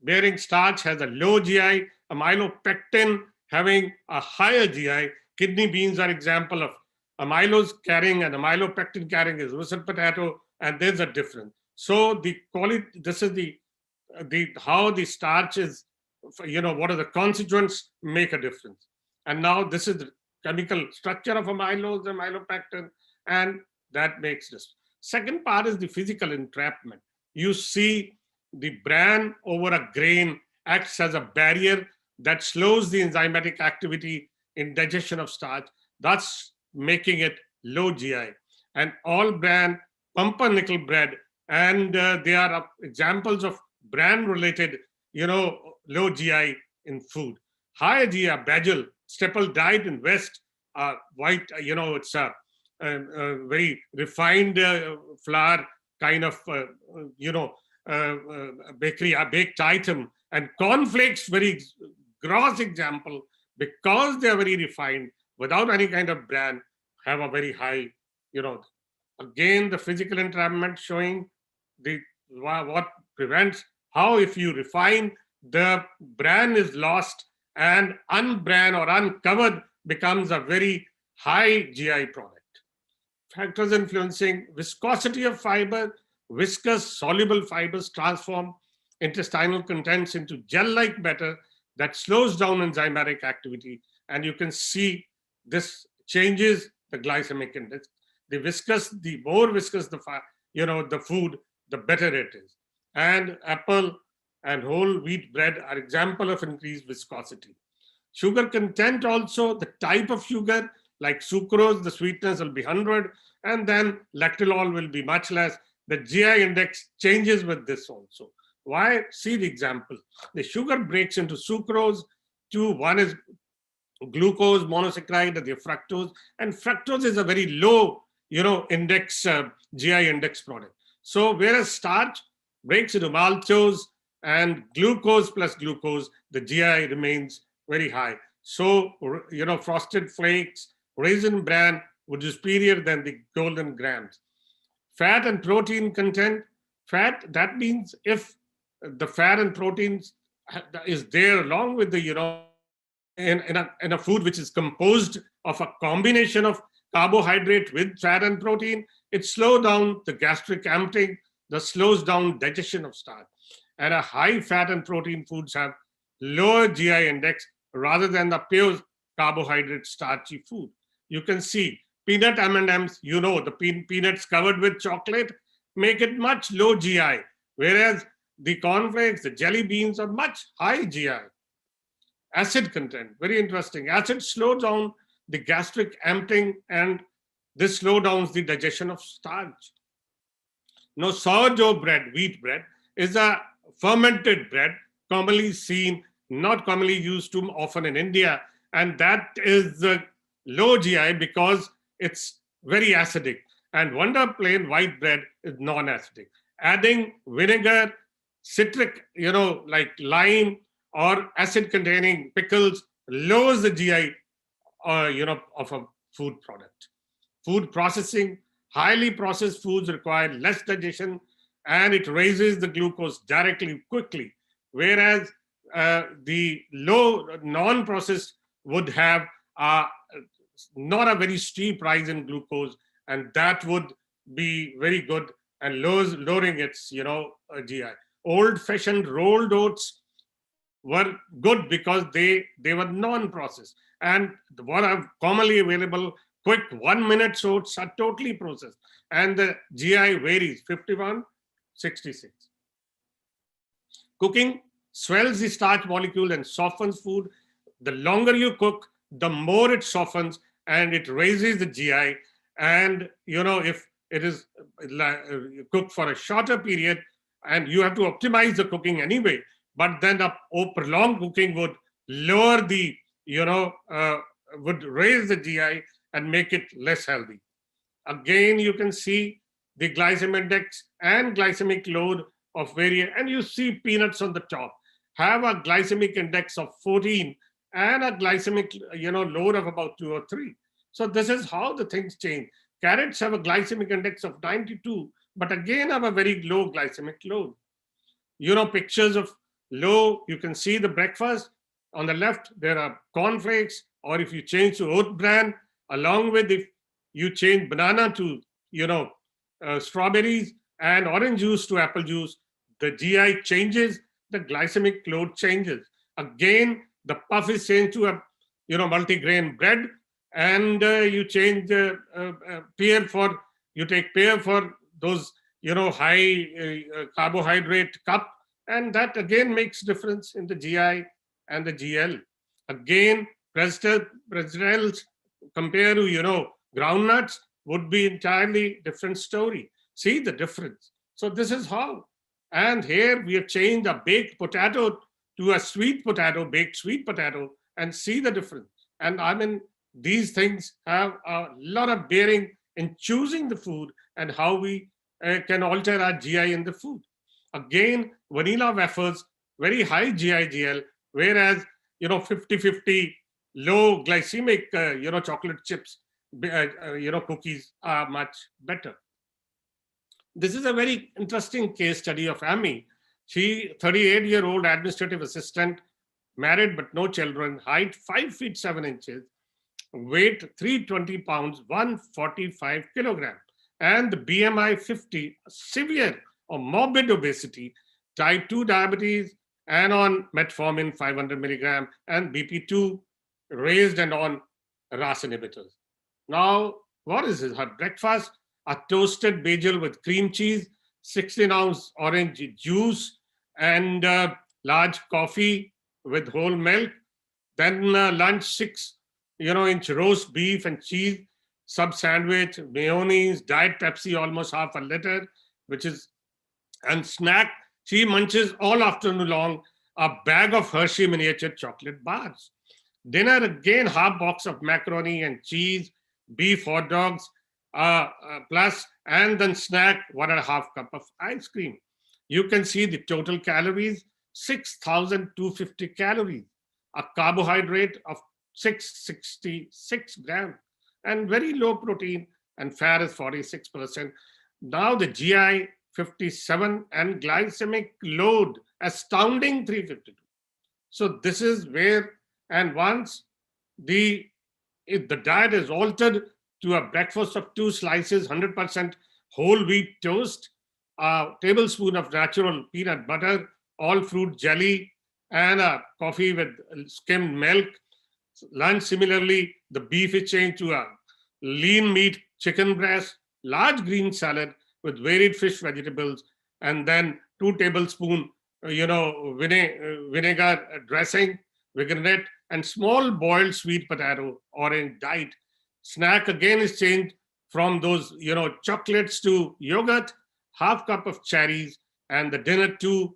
bearing starch has a low GI, amylopectin having a higher GI. Kidney beans are example of amylose carrying and amylopectin carrying is russet potato, and there's a difference. So the quality, this is the how the starch is, what are the constituents make a difference. And now this is the chemical structure of amylose, amylopectin, and that makes this. Second part is the physical entrapment. You see the bran over a grain acts as a barrier that slows the enzymatic activity in digestion of starch, thus making it low GI. And all bran, pumpernickel bread, and they are examples of bran-related, low GI in food. Higher GI, basil, staple diet in West, white, it's a very refined flour kind of, bakery, a baked item. And cornflakes, very gross example, because they are very refined, without any kind of bran, have a very high, again, the physical entrapment showing what prevents, how if you refine, the bran is lost and unbran or uncovered becomes a very high GI product. Factors influencing viscosity of fiber, viscous soluble fibers transform intestinal contents into gel-like matter that slows down enzymatic activity. And you can see this changes the glycemic index. The more viscous the food, the better it is. And apple and whole wheat bread are example of increased viscosity. Sugar content also, the type of sugar, like sucrose, the sweetness will be 100, and then lactolol will be much less. The GI index changes with this also. Why? See the example. The sugar breaks into sucrose. One is glucose monosaccharide, the fructose, and fructose is a very low, index, GI index product. So whereas starch breaks into maltose and glucose plus glucose, the GI remains very high. So, frosted flakes, raisin bran would be superior than the golden grams. Fat and protein content. Fat, that means if the fat and proteins is there along with the, in a food which is composed of a combination of carbohydrate with fat and protein, it slows down the gastric emptying, that slows down digestion of starch. And a high fat and protein foods have lower GI index rather than the pure carbohydrate starchy food. You can see peanut M&Ms, the peanuts covered with chocolate make it much low GI, whereas the cornflakes, the jelly beans are much high GI. Acid content, very interesting. Acid slows down the gastric emptying, and this slows down the digestion of starch. Now, sourdough bread, wheat bread, is a fermented bread, commonly seen, not commonly used too often in India, and that is low GI because it's very acidic. And Wonder Plain white bread is non-acidic. Adding vinegar, citric, like lime or acid-containing pickles lowers the GI, of a food product. Food processing, highly processed foods require less digestion, and it raises the glucose directly, quickly, whereas the low non-processed would have not a very steep rise in glucose, and that would be very good and lowering its GI. Old-fashioned rolled oats were good because they were non-processed, and what are commonly available quick 1 minute oats are totally processed, and the GI varies 51, 66. Cooking swells the starch molecule and softens food. The longer you cook, the more it softens and it raises the GI. And if it is cooked for a shorter period, and you have to optimize the cooking anyway, but then a prolonged cooking would lower the, would raise the GI and make it less healthy. Again, you can see the glycemic index and glycemic load of various, and you see peanuts on the top have a glycemic index of 14 and a glycemic load of about 2 or 3. So this is how the things change. Carrots have a glycemic index of 92, but again have a very low glycemic load. Pictures of low, you can see the breakfast. On the left, there are cornflakes, or if you change to oat bran, along with if you change banana to, strawberries, and orange juice to apple juice, the GI changes, the glycemic load changes. Again, the puff is changed to a, multigrain bread, and you change pear for, you take pear for those, high carbohydrate cup, and that again makes difference in the GI and the GL. Again, pretzels compared to, groundnuts would be entirely different story. See the difference. So this is how. And here we have changed a baked potato to a sweet potato, baked sweet potato, and see the difference. And I mean, these things have a lot of bearing in choosing the food and how we can alter our GI in the food. Again, vanilla wafers, very high GI GL, whereas 50-50 low glycemic chocolate chips, cookies are much better. This is a very interesting case study of Amy. She, 38-year-old administrative assistant, married but no children, height 5 feet 7 inches, weight 320 pounds, 145 kilograms, and the BMI 50, severe or morbid obesity, type 2 diabetes, and on metformin 500 milligram, and BP2 raised and on RAS inhibitors. Now, what is her breakfast? A toasted bagel with cream cheese, 16-ounce orange juice, and large coffee with whole milk. Then lunch, 6-inch roast beef and cheese, sub sandwich, mayonnaise, diet Pepsi, almost half a liter, which is, and snack. She munches all afternoon long a bag of Hershey miniature chocolate bars. Dinner, again, half box of macaroni and cheese, beef hot dogs, plus, and then snack 1.5 cup of ice cream. You can see the total calories, 6,250 calories, a carbohydrate of 666 grams, and very low protein, and fat is 46%. Now the GI 57 and glycemic load astounding 352. So this is where, and once if the diet is altered to a breakfast of 2 slices, 100% whole wheat toast, a tablespoon of natural peanut butter, all fruit jelly, and a coffee with skimmed milk. Lunch, similarly, the beef is changed to a lean meat chicken breast, large green salad with varied fish vegetables, and then 2 tablespoons, vinegar dressing, vinaigrette, and small boiled sweet potato, orange diet. Snack again is changed from those, chocolates to yogurt, half cup of cherries, and the dinner too,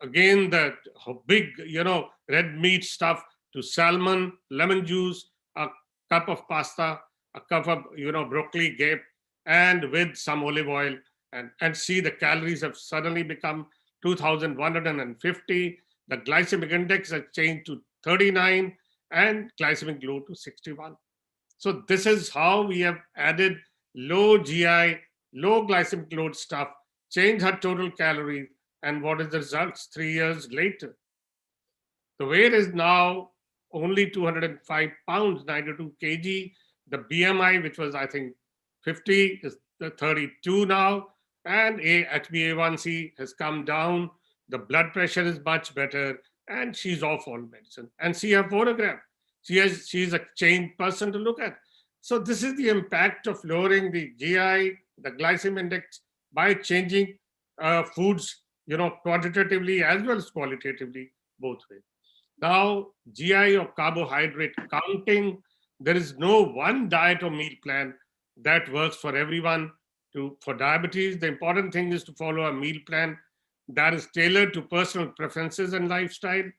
again, the big, red meat stuff to salmon, lemon juice, a cup of pasta, a cup of, broccoli gape, and with some olive oil, and see the calories have suddenly become 2,150. The glycemic index has changed to 39 and glycemic load to 61. So this is how we have added low GI, low glycemic load stuff, change her total calories, and what is the results 3 years later? The weight is now only 205 pounds, 92 kg. The BMI, which was, I think, 50, is 32 now, and HbA1c has come down. The blood pressure is much better, and she's off all medicine. And see her photograph. She's a changed person to look at. So this is the impact of lowering the GI, the glycemic index, by changing foods, quantitatively as well as qualitatively, both ways. Now, GI or carbohydrate counting, there is no one diet or meal plan that works for everyone. For diabetes, the important thing is to follow a meal plan that is tailored to personal preferences and lifestyle.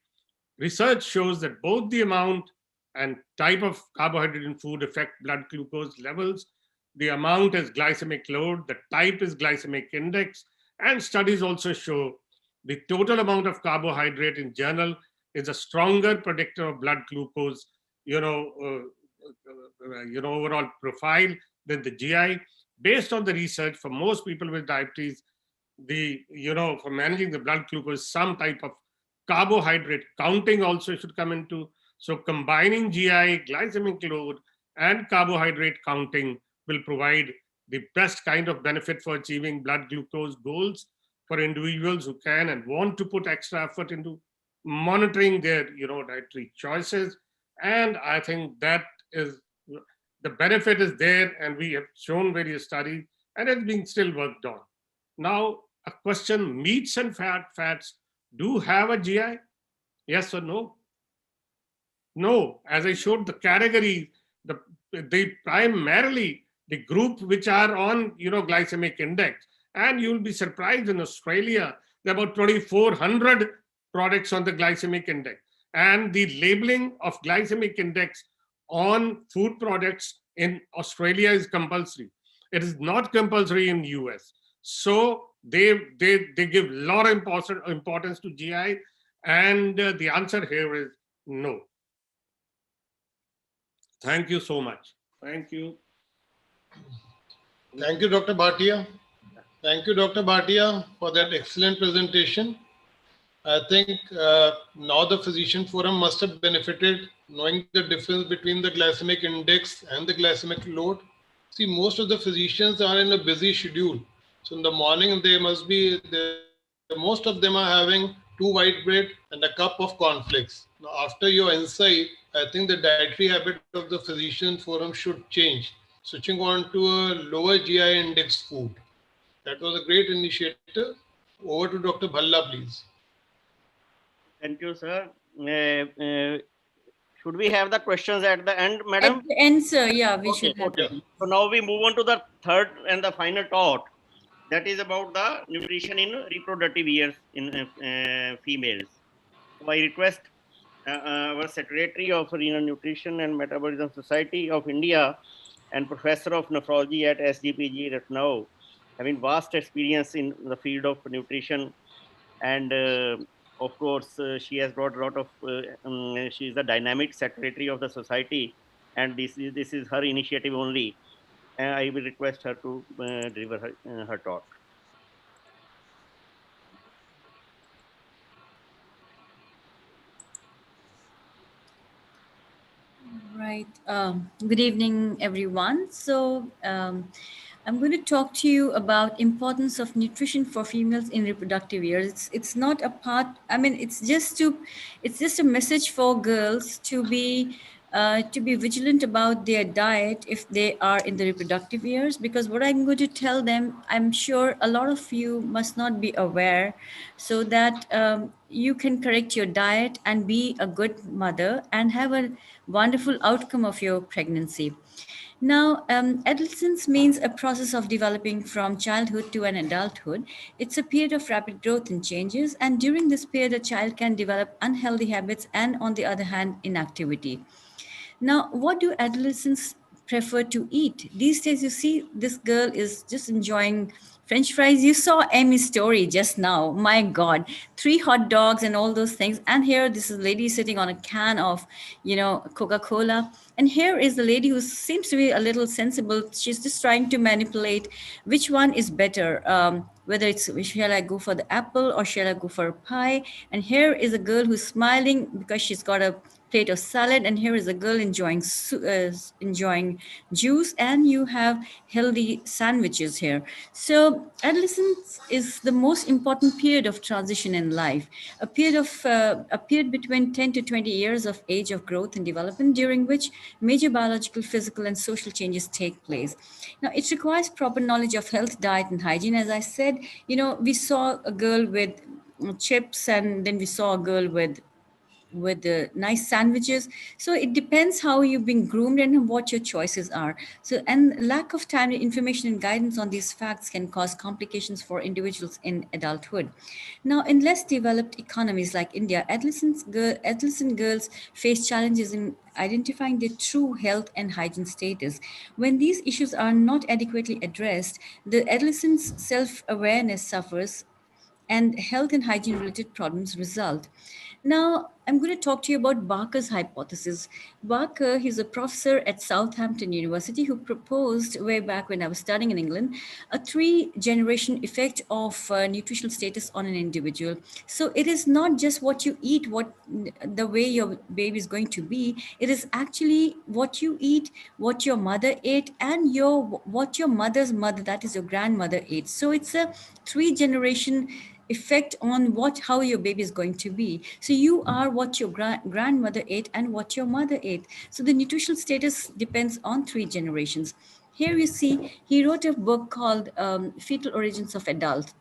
Research shows that both the amount and type of carbohydrate in food affect blood glucose levels. The amount is glycemic load, the type is glycemic index, and studies also show the total amount of carbohydrate in general is a stronger predictor of blood glucose, overall profile than the GI. Based on the research, for most people with diabetes, for managing the blood glucose, some type of carbohydrate counting also should come into. So combining GI, glycemic load, and carbohydrate counting will provide the best kind of benefit for achieving blood glucose goals for individuals who can and want to put extra effort into monitoring their dietary choices. And I think that is the benefit is there, and we have shown various studies, and it's being still worked on. Now, a question: meats and fats do have a GI? Yes or no? No. As I showed the category, the primarily the group which are on glycemic index, and you'll be surprised in Australia there are about 2,400 products on the glycemic index, and the labeling of glycemic index on food products in Australia is compulsory. It is not compulsory in the US. So they give a lot of importance to GI, and the answer here is no. Thank you so much. Thank you. Thank you, Dr. Bhatia. Thank you, Dr. Bhatia, for that excellent presentation. I think now the Physician Forum must have benefited knowing the difference between the glycemic index and the glycemic load. See, most of the physicians are in a busy schedule. So in the morning, they must be, most of them are having 2 white bread, and a cup of cornflakes. Now, after your insight, I think the dietary habit of the physician forum should change, switching on to a lower GI index food. That was a great initiative. Over to Dr. Bhalla, please. Thank you, sir. Should we have the questions at the end, madam? At the end, sir, yeah, we Okay, should have okay. them. So now we move on to the third and the final thought. That is about the nutrition in reproductive years in females. So I request our Secretary of Renal Nutrition and Metabolism Society of India and Professor of Nephrology at SGPG Lucknow, having vast experience in the field of nutrition, and of course she has brought a lot of. She is the dynamic secretary of the society, and this is her initiative only. I will request her to deliver her talk. Right. Good evening, everyone. So, I'm going to talk to you about importance of nutrition for females in reproductive years. It's not a part. I mean, it's just a message for girls to be vigilant about their diet if they are in the reproductive years. Because what I'm going to tell them, I'm sure a lot of you must not be aware, so that you can correct your diet and be a good mother and have a wonderful outcome of your pregnancy. Now, adolescence means a process of developing from childhood to an adulthood. It's a period of rapid growth and changes, and during this period, a child can develop unhealthy habits and, on the other hand, inactivity. Now, what do adolescents prefer to eat? These days, you see, this girl is just enjoying French fries. You saw Amy's story just now. My God, 3 hot dogs and all those things. And here, this is a lady sitting on a can of, Coca-Cola. And here is the lady who seems to be a little sensible. She's just trying to manipulate which one is better. Whether it's shall I go for the apple or shall I go for a pie? And here is a girl who's smiling because she's got a plate of salad, and here is a girl enjoying juice, and you have healthy sandwiches here. So adolescence is the most important period of transition in life, a period between 10 to 20 years of age of growth and development, during which major biological, physical, and social changes take place. Now, it requires proper knowledge of health, diet, and hygiene. As I said, we saw a girl with chips, and then we saw a girl with the nice sandwiches. So it depends how you've been groomed and what your choices are. So, and lack of timely information and guidance on these facts can cause complications for individuals in adulthood. Now, in less developed economies like India, adolescent girls face challenges in identifying their true health and hygiene status. When these issues are not adequately addressed, the adolescent's self-awareness suffers and health and hygiene related problems result. Now, I'm going to talk to you about Barker's hypothesis. Barker, he's a professor at Southampton University who proposed, way back when I was studying in England, a 3-generation effect of nutritional status on an individual. So it is not just what you eat, what the way your baby is going to be. It is actually what you eat, what your mother ate, and what your mother's mother, that is your grandmother, ate. So it's a 3-generation effect on how your baby is going to be. So you are what your grandmother ate and what your mother ate. So the nutritional status depends on 3 generations. Here you see, he wrote a book called Fetal Origins of Adult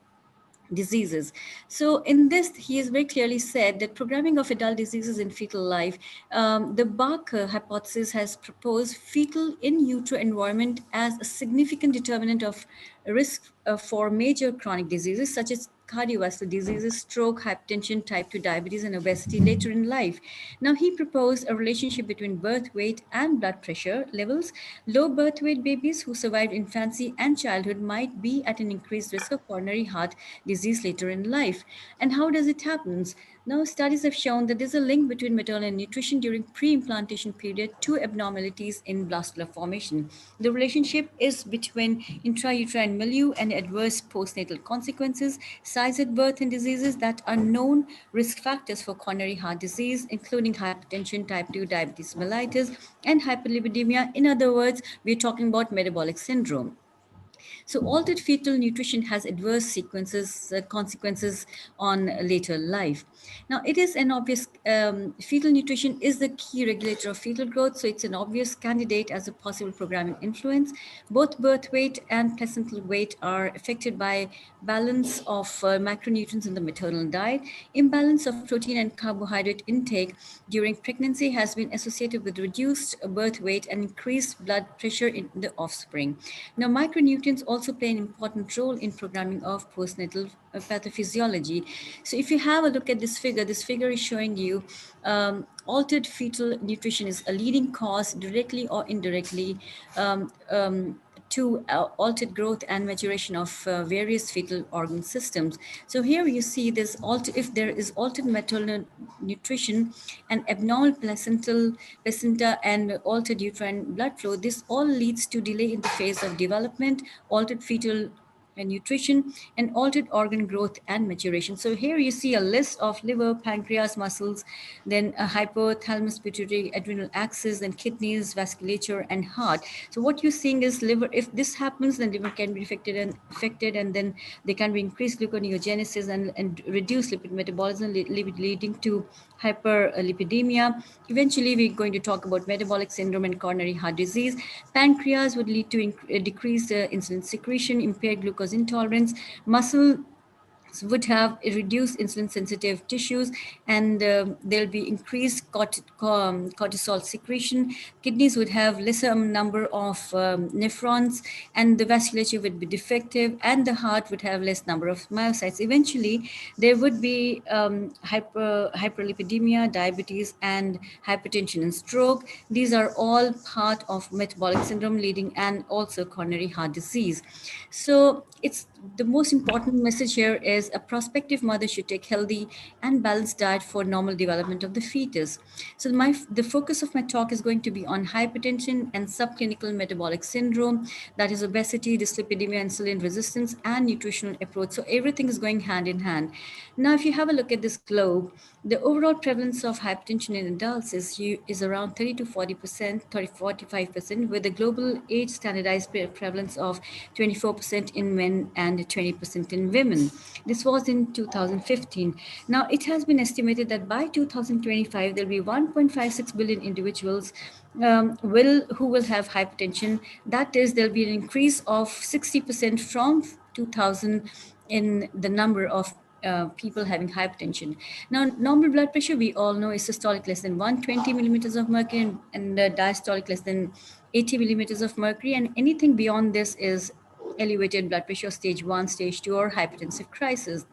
Diseases. So in this, he has very clearly said that programming of adult diseases in fetal life, the Barker hypothesis has proposed fetal in utero environment as a significant determinant of risk for major chronic diseases such as cardiovascular diseases, stroke, hypertension, type 2 diabetes, and obesity later in life. Now, he proposed a relationship between birth weight and blood pressure levels. Low birth weight babies who survived infancy and childhood might be at an increased risk of coronary heart disease later in life. And how does it happen? Now, studies have shown that there's a link between maternal nutrition during pre-implantation period to abnormalities in blastula formation. The relationship is between intrauterine milieu and adverse postnatal consequences, size at birth, and diseases that are known risk factors for coronary heart disease, including hypertension, type 2 diabetes mellitus, and hyperlipidemia. In other words, we're talking about metabolic syndrome. So altered fetal nutrition has adverse consequences on later life. Now, it is an obvious, fetal nutrition is the key regulator of fetal growth, so it's an obvious candidate as a possible programming influence. Both birth weight and placental weight are affected by balance of macronutrients in the maternal diet. Imbalance of protein and carbohydrate intake during pregnancy has been associated with reduced birth weight and increased blood pressure in the offspring. Now, micronutrients also play an important role in programming of postnatal pathophysiology. So if you have a look at this figure is showing you altered fetal nutrition is a leading cause, directly or indirectly, to altered growth and maturation of various fetal organ systems. So here you see this if there is altered maternal nutrition and abnormal placenta and altered uterine blood flow, this all leads to delay in the phase of development, altered fetal and nutrition, and altered organ growth and maturation. So here you see a list of liver, pancreas, muscles, then a hypothalamus, pituitary, adrenal axis, then kidneys, vasculature, and heart. So what you're seeing is liver. If this happens, then liver can be affected, and then there can be increased gluconeogenesis and reduced lipid metabolism, leading to hyperlipidemia. Eventually, we're going to talk about metabolic syndrome and coronary heart disease. Pancreas would lead to decreased insulin secretion, impaired glucose intolerance. Muscle would have reduced insulin sensitive tissues, and there'll be increased cortisol secretion. Kidneys would have lesser number of nephrons, and the vasculature would be defective, and the heart would have less number of myocytes. Eventually, there would be hyperlipidemia, diabetes, and hypertension and stroke. These are all part of metabolic syndrome leading, and also coronary heart disease. So it's the most important message here is a prospective mother should take healthy and balanced diet for normal development of the fetus. So the focus of my talk is going to be on hypertension and subclinical metabolic syndrome, that is obesity, dyslipidemia, insulin resistance, and nutritional approach. So everything is going hand in hand. Now, if you have a look at this globe, the overall prevalence of hypertension in adults is around 30 to 40%, 45%, with a global age standardized prevalence of 24% in men and 20% in women. This was in 2015. Now, it has been estimated that by 2025, there'll be 1.56 billion individuals who will have hypertension. That is, there'll be an increase of 60% from 2000 in the number of people having hypertension. Now, normal blood pressure, we all know, is systolic less than 120 millimeters of mercury, and diastolic less than 80 millimeters of mercury, and anything beyond this is elevated blood pressure, stage 1, stage 2, or hypertensive crisis.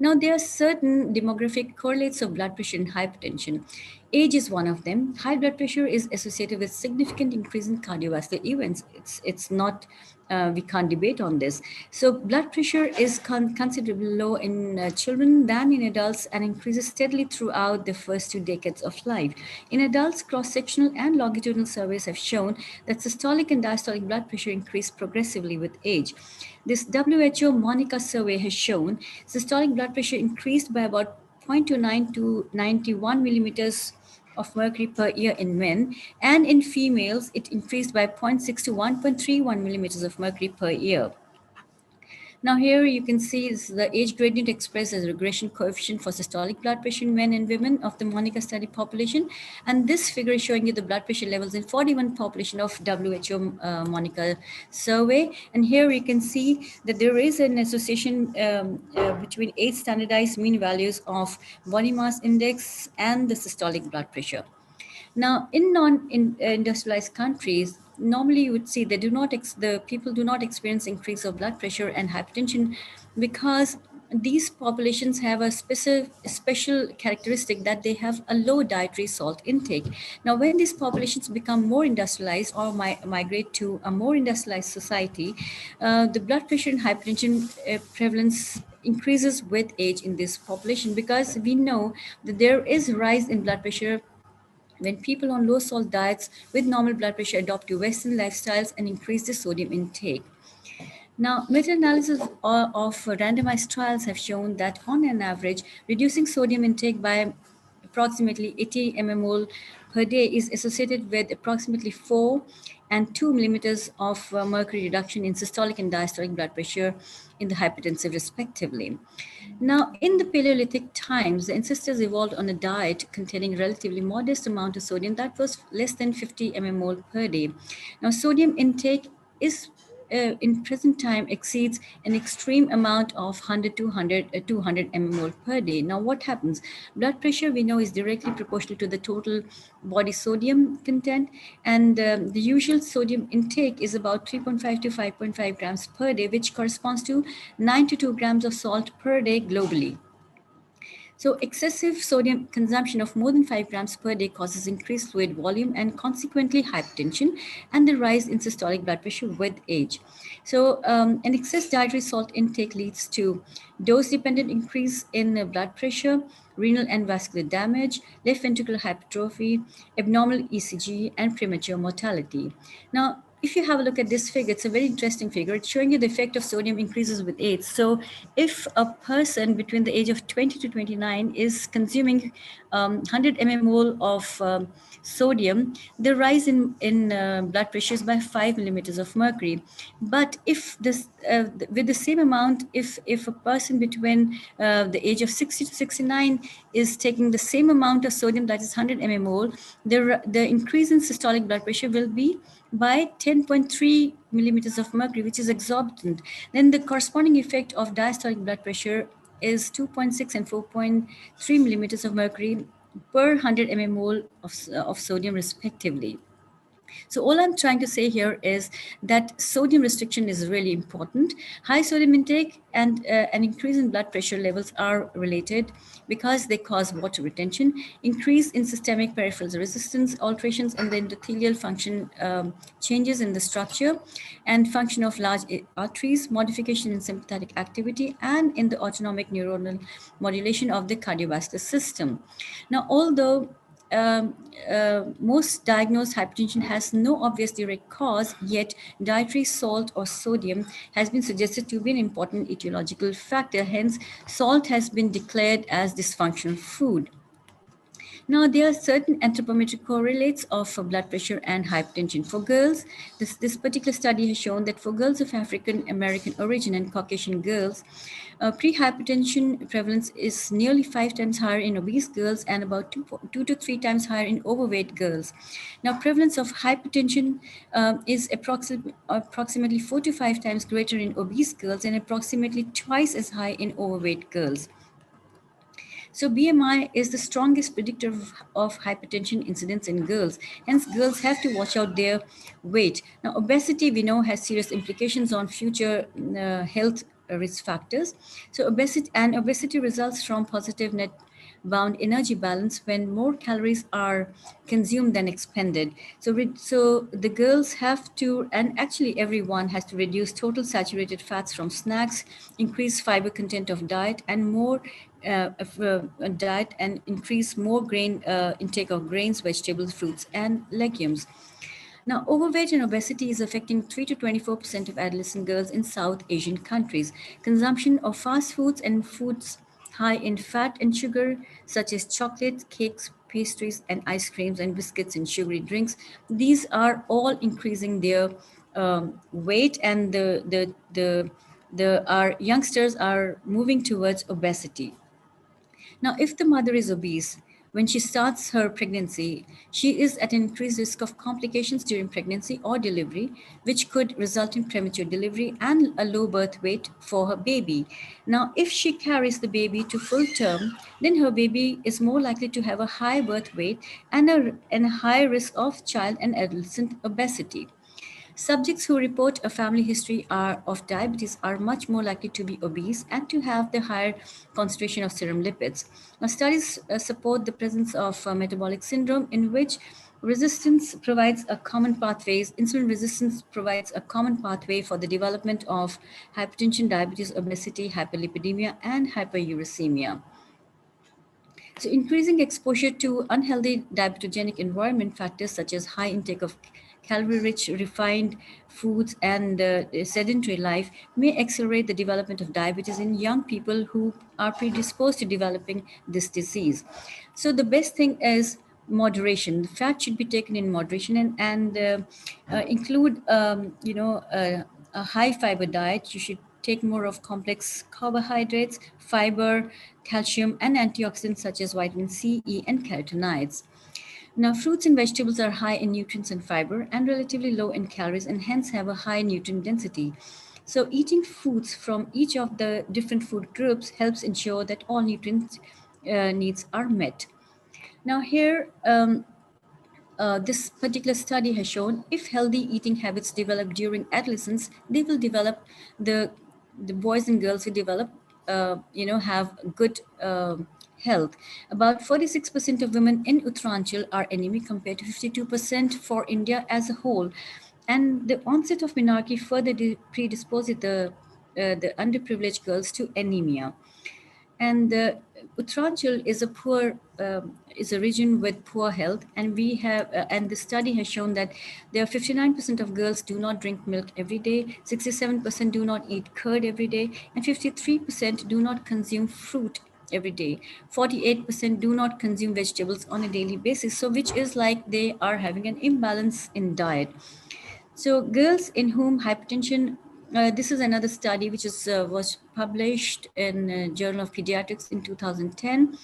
Now, there are certain demographic correlates of blood pressure and hypertension. Age is one of them. High blood pressure is associated with significant increase in cardiovascular events. It's not, we can't debate on this. So blood pressure is considerably low in children than in adults, and increases steadily throughout the first 2 decades of life. In adults, cross-sectional and longitudinal surveys have shown that systolic and diastolic blood pressure increase progressively with age. This WHO Monica survey has shown systolic blood pressure increased by about 0.29 to 91 millimeters of mercury per year in men, and in females, it increased by 0.6 to 1.31 millimeters of mercury per year. Now here you can see is the age gradient expressed as regression coefficient for systolic blood pressure in men and women of the Monica study population. And this figure is showing you the blood pressure levels in 41 population of WHO Monica survey. And here you can see that there is an association between 8 standardized mean values of body mass index and the systolic blood pressure. Now, in non-industrialized countries, normally you would see they do not the people do not experience increase of blood pressure and hypertension, because these populations have a special characteristic that they have a low dietary salt intake. Now, when these populations become more industrialized or migrate to a more industrialized society, the blood pressure and hypertension prevalence increases with age in this population, because we know that there is rise in blood pressure when people on low salt diets with normal blood pressure adopt to Western lifestyles and increase the sodium intake. Now, meta-analysis of randomized trials have shown that on an average, reducing sodium intake by approximately 80 mmol per day is associated with approximately 4 and 2 millimeters of mercury reduction in systolic and diastolic blood pressure in the hypertensive respectively. Now, in the Paleolithic times, the ancestors evolved on a diet containing relatively modest amount of sodium that was less than 50 mmol per day. Now, sodium intake is in present time exceeds an extreme amount of 100 to 200 mmol per day. Now, what happens? Blood pressure, we know, is directly proportional to the total body sodium content, and the usual sodium intake is about 3.5 to 5.5 grams per day, which corresponds to 9 to 2 grams of salt per day globally. So excessive sodium consumption of more than 5 grams per day causes increased fluid volume and consequently hypertension and the rise in systolic blood pressure with age. So an excess dietary salt intake leads to dose-dependent increase in blood pressure, renal and vascular damage, left ventricular hypertrophy, abnormal ECG, and premature mortality. Now, if you have a look at this figure, it's a very interesting figure. It's showing you the effect of sodium increases with age. So if a person between the age of 20 to 29 is consuming 100 mmol of sodium, the rise in blood pressure is by 5 millimeters of mercury. But if this, with the same amount, if a person between the age of 60 to 69 is taking the same amount of sodium, that is 100 mmol, the increase in systolic blood pressure will be by 10.3 millimeters of mercury, which is exorbitant. Then the corresponding effect of diastolic blood pressure is 2.6 and 4.3 millimeters of mercury per 100 mmol of sodium respectively. So all I'm trying to say here is that sodium restriction is really important. High sodium intake and an increase in blood pressure levels are related because they cause water retention, increase in systemic peripheral resistance, alterations in the endothelial function, changes in the structure and function of large arteries, modification in sympathetic activity, and in the autonomic neuronal modulation of the cardiovascular system. Now, although most diagnosed hypertension has no obvious direct cause, yet dietary salt or sodium has been suggested to be an important etiological factor. Hence, salt has been declared as dysfunctional food. Now, there are certain anthropometric correlates of blood pressure and hypertension. For girls, this particular study has shown that for girls of African American origin and Caucasian girls, pre-hypertension prevalence is nearly 5 times higher in obese girls and about 2 to 3 times higher in overweight girls. Now, prevalence of hypertension is approximately 4 to 5 times greater in obese girls and approximately twice as high in overweight girls. So BMI is the strongest predictor of hypertension incidence in girls. Hence, girls have to watch out their weight. Now, obesity, we know, has serious implications on future health risk factors. So obesity results from positive net bound energy balance when more calories are consumed than expended. So the girls have to, and actually everyone has to reduce total saturated fats from snacks, increase fiber content of diet, and more diet, and increase more grain intake of grains, vegetables, fruits, and legumes. Now, overweight and obesity is affecting 3 to 24% of adolescent girls in South Asian countries. Consumption of fast foods and foods high in fat and sugar, such as chocolate, cakes, pastries, and ice creams, and biscuits and sugary drinks, these are all increasing their weight, and our youngsters are moving towards obesity. Now, if the mother is obese, when she starts her pregnancy, she is at an increased risk of complications during pregnancy or delivery, which could result in premature delivery and a low birth weight for her baby. Now, if she carries the baby to full term, then her baby is more likely to have a high birth weight and a high risk of child and adolescent obesity. Subjects who report a family history of diabetes are much more likely to be obese and to have the higher concentration of serum lipids. Now, studies support the presence of metabolic syndrome in which resistance provides a common pathways. Insulin resistance provides a common pathway for the development of hypertension, diabetes, obesity, hyperlipidemia, and hyperuricemia. So increasing exposure to unhealthy diabetogenic environment factors such as high intake of calorie-rich, refined foods and sedentary life may accelerate the development of diabetes in young people who are predisposed to developing this disease. So the best thing is moderation. The fat should be taken in moderation and include, a high fiber diet. You should take more of complex carbohydrates, fiber, calcium, and antioxidants such as vitamin C, E, and carotenoids. Now, fruits and vegetables are high in nutrients and fiber and relatively low in calories and hence have a high nutrient density. So eating foods from each of the different food groups helps ensure that all nutrient needs are met. Now here, this particular study has shown if healthy eating habits develop during adolescence, they will develop the boys and girls who develop, have good health. About 46% of women in Uttaranchal are anemic compared to 52% for India as a whole. And the onset of menarche further predisposes the underprivileged girls to anemia. And Uttaranchal is a is a region with poor health, and we have, and the study has shown that there are 59% of girls do not drink milk every day, 67% do not eat curd every day, and 53% do not consume fruit every day. 48% do not consume vegetables on a daily basis, so which is like they are having an imbalance in diet. So girls in whom hypertension, this is another study which was published in Journal of Pediatrics in 2010.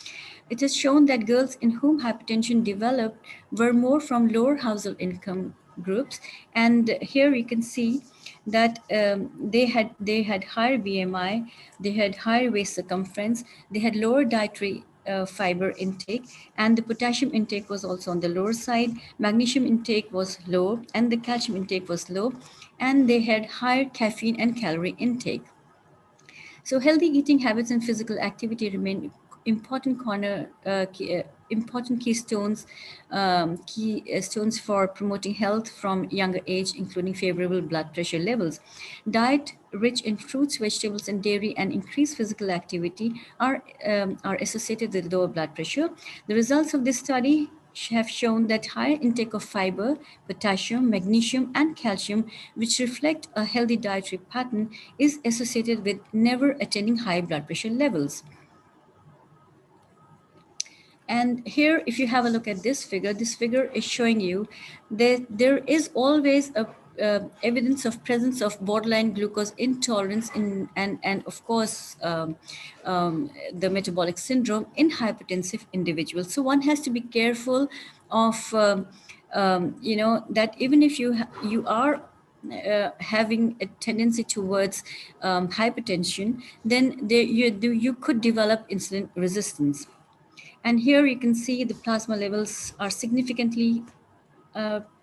It has shown that girls in whom hypertension developed were more from lower household income groups. And here you can see that they had higher BMI, they had higher waist circumference, they had lower dietary fiber intake, and the potassium intake was also on the lower side, magnesium intake was low, and the calcium intake was low, and they had higher caffeine and calorie intake. So healthy eating habits and physical activity remain important important keystones, keystones for promoting health from younger age, including favorable blood pressure levels. Diet rich in fruits, vegetables, and dairy, and increased physical activity are associated with lower blood pressure. The results of this study have shown that higher intake of fiber, potassium, magnesium, and calcium, which reflect a healthy dietary pattern, is associated with never attaining high blood pressure levels. And here, if you have a look at this figure is showing you that there is always a evidence of presence of borderline glucose intolerance and of course the metabolic syndrome in hypertensive individuals. So one has to be careful of that even if you are having a tendency towards hypertension, then you could develop insulin resistance. And here you can see the plasma levels are significantly,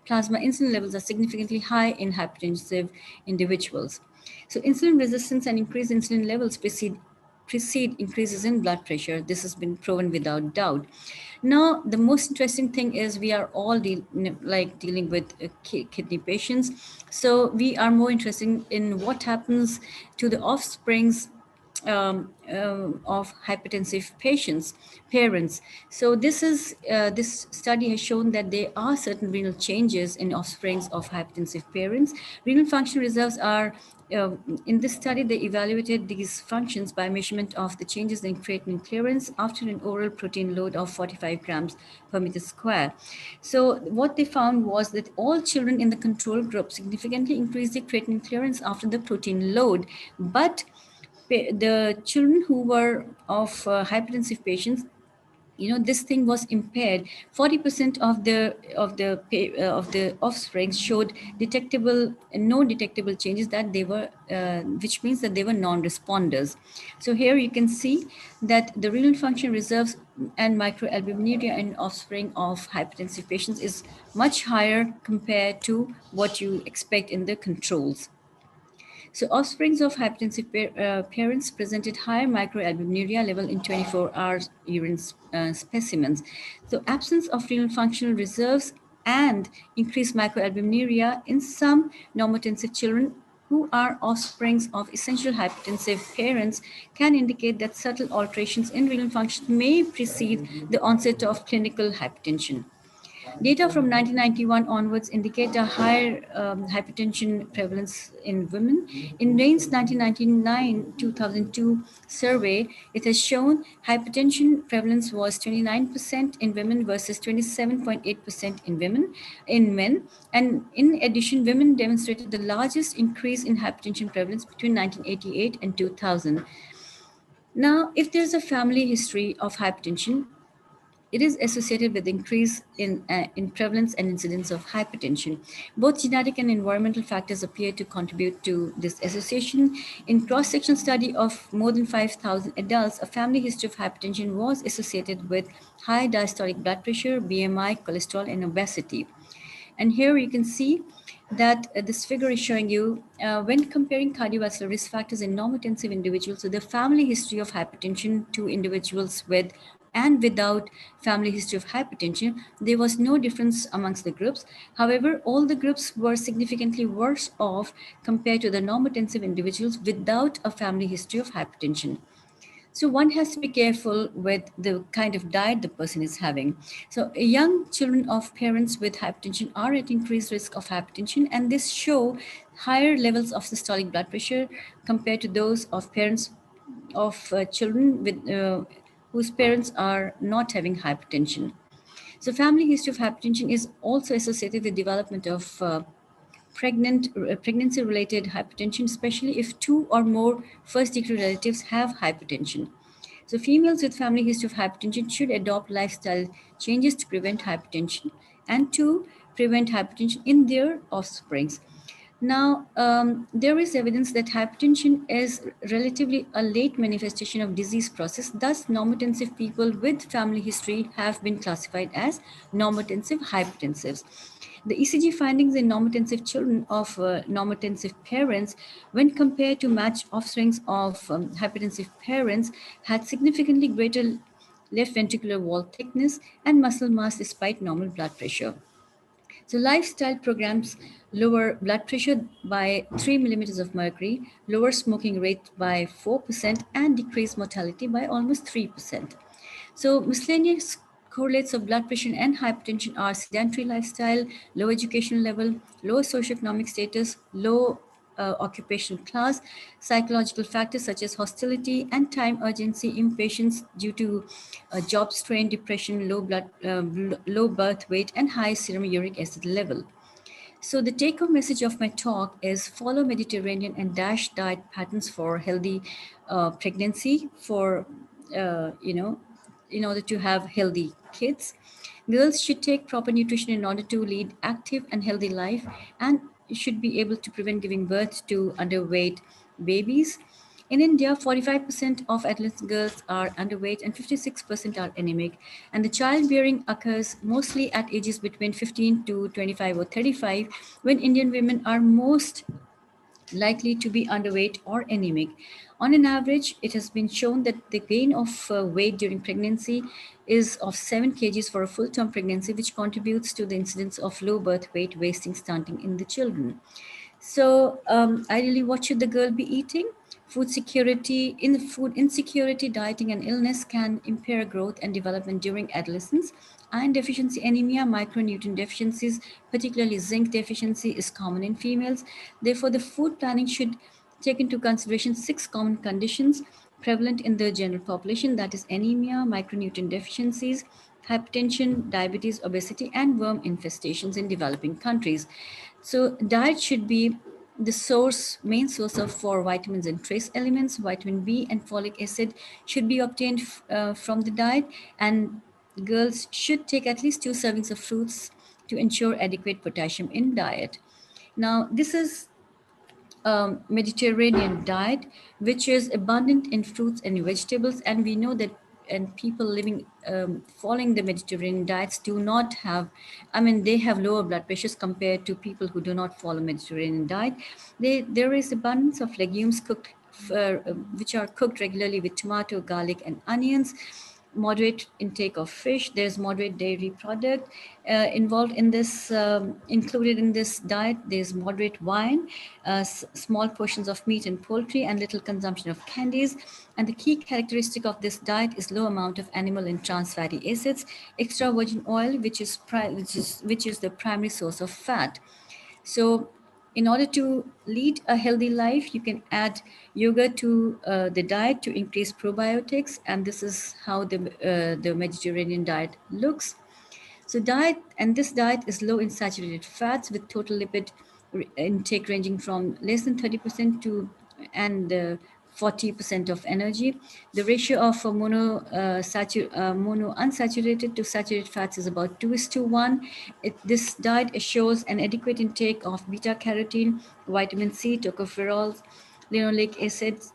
plasma insulin levels are significantly high in hypertensive individuals. So insulin resistance and increased insulin levels precede increases in blood pressure. This has been proven without doubt. Now, the most interesting thing is we are all dealing with kidney patients. So we are more interested in what happens to the offsprings of hypertensive parents. So this study has shown that there are certain renal changes in offsprings of hypertensive parents. Renal function reserves are, in this study, they evaluated these functions by measurement of the changes in creatinine clearance after an oral protein load of 45 grams per meter square. So what they found was that all children in the control group significantly increased their creatinine clearance after the protein load, but the children who were of hypertensive patients, this thing was impaired. 40% of the offspring showed no detectable changes, that they were, which means that they were non-responders. So here you can see that the renal function reserves and microalbuminuria in offspring of hypertensive patients is much higher compared to what you expect in the controls. So offsprings of hypertensive parents presented higher microalbuminuria level in 24-hour urine specimens. So absence of renal functional reserves and increased microalbuminuria in some normotensive children who are offsprings of essential hypertensive parents can indicate that subtle alterations in renal function may precede the onset of clinical hypertension. Data from 1991 onwards indicate a higher hypertension prevalence in women. In Rain's 1999-2002 survey, it has shown hypertension prevalence was 29% in women versus 27.8% in men. And in addition, women demonstrated the largest increase in hypertension prevalence between 1988 and 2000. Now, if there's a family history of hypertension, it is associated with increase in prevalence and incidence of hypertension. Both genetic and environmental factors appear to contribute to this association. In cross-sectional study of more than 5,000 adults, a family history of hypertension was associated with high diastolic blood pressure, BMI, cholesterol, and obesity. And here you can see that this figure is showing you when comparing cardiovascular risk factors in normotensive individuals with the family history of hypertension to individuals with and without family history of hypertension, there was no difference amongst the groups. However, all the groups were significantly worse off compared to the normotensive individuals without a family history of hypertension. So one has to be careful with the kind of diet the person is having. So young children of parents with hypertension are at increased risk of hypertension, and this show higher levels of systolic blood pressure compared to those of parents of children with whose parents are not having hypertension. So family history of hypertension is also associated with development of pregnancy-related hypertension, especially if two or more first-degree relatives have hypertension. So females with family history of hypertension should adopt lifestyle changes to prevent hypertension and to prevent hypertension in their offsprings. Now, there is evidence that hypertension is relatively a late manifestation of disease process. Thus, normotensive people with family history have been classified as normotensive hypertensives. The ECG findings in normotensive children of normotensive parents, when compared to matched offsprings of hypertensive parents, had significantly greater left ventricular wall thickness and muscle mass despite normal blood pressure. So lifestyle programs lower blood pressure by 3 millimeters of mercury, lower smoking rate by 4%, and decrease mortality by almost 3%. So miscellaneous correlates of blood pressure and hypertension are sedentary lifestyle, low educational level, low socioeconomic status, low occupational class, psychological factors such as hostility and time urgency, impatience due to job strain, depression, low birth weight, and high serum uric acid level. So the take-home message of my talk is follow Mediterranean and DASH diet patterns for healthy pregnancy, for in order to have healthy kids. Girls should take proper nutrition in order to lead active and healthy life, and should be able to prevent giving birth to underweight babies. In India, 45% of adolescent girls are underweight and 56% are anemic. And the childbearing occurs mostly at ages between 15 to 25 or 35, when Indian women are most likely to be underweight or anemic. On an average, it has been shown that the gain of weight during pregnancy is of 7 kgs for a full-term pregnancy, which contributes to the incidence of low birth weight, wasting, stunting in the children. So ideally, what should the girl be eating? Food insecurity, dieting, and illness can impair growth and development during adolescence. Iron deficiency, anemia, micronutrient deficiencies, particularly zinc deficiency, is common in females. Therefore, the food planning should take into consideration 6 common conditions prevalent in the general population, that is anemia, micronutrient deficiencies, hypertension, diabetes, obesity, and worm infestations in developing countries. So diet should be the main source of for vitamins and trace elements. Vitamin B and folic acid should be obtained from the diet, and girls should take at least 2 servings of fruits to ensure adequate potassium in diet. Now, this is Mediterranean diet, which is abundant in fruits and vegetables, and we know that and people living following the Mediterranean diets do not have, they have lower blood pressures compared to people who do not follow Mediterranean diet. There is abundance of legumes cooked, which are cooked regularly with tomato, garlic, and onions. moderate intake of fish. There's moderate dairy product involved in this, included in this diet. There's moderate wine, small portions of meat and poultry, and little consumption of candies. And the key characteristic of this diet is low amount of animal and trans fatty acids, extra virgin oil, which is the primary source of fat. So in order to lead a healthy life, you can add yogurt to the diet to increase probiotics, and this is how the Mediterranean diet looks. So this diet is low in saturated fats with total lipid intake ranging from less than 30% to 40% of energy. The ratio of mono unsaturated to saturated fats is about 2:1. This diet assures an adequate intake of beta carotene, vitamin C, tocopherols, linoleic acids,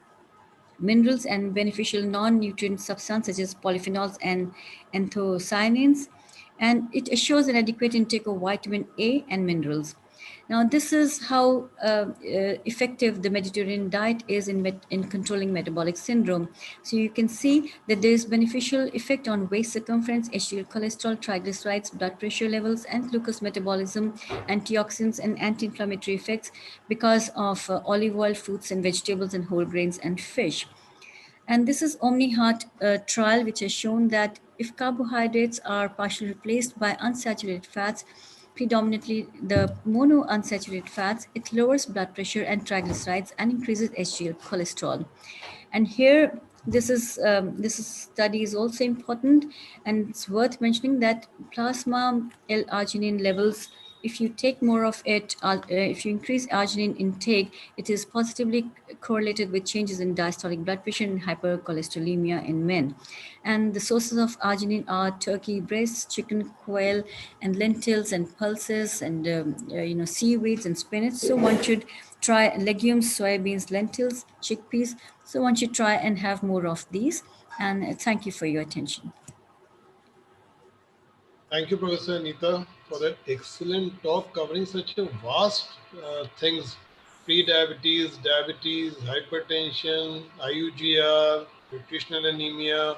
minerals, and beneficial non-nutrient substances such as polyphenols and anthocyanins, and it assures an adequate intake of vitamin A and minerals. Now, this is how effective the Mediterranean diet is in controlling metabolic syndrome. So you can see that there is beneficial effect on waist circumference, HDL cholesterol, triglycerides, blood pressure levels, and glucose metabolism, antioxidants, and anti-inflammatory effects because of olive oil, fruits and vegetables, and whole grains and fish. And this is OmniHeart trial, which has shown that if carbohydrates are partially replaced by unsaturated fats, predominantly the monounsaturated fats, it lowers blood pressure and triglycerides and increases HDL cholesterol. And here, this study is also important, and it's worth mentioning that plasma L-arginine levels, if you take more of it, if you increase arginine intake, it is positively correlated with changes in diastolic blood pressure and hypercholesterolemia in men. And the sources of arginine are turkey breasts, chicken, quail, and lentils and pulses, and seaweeds and spinach. So one should try legumes, soybeans, lentils, chickpeas. So one should try and have more of these. And thank you for your attention. Thank you, Professor Anita, for that excellent talk covering such a vast things: pre-diabetes, diabetes, hypertension, IUGR, nutritional anemia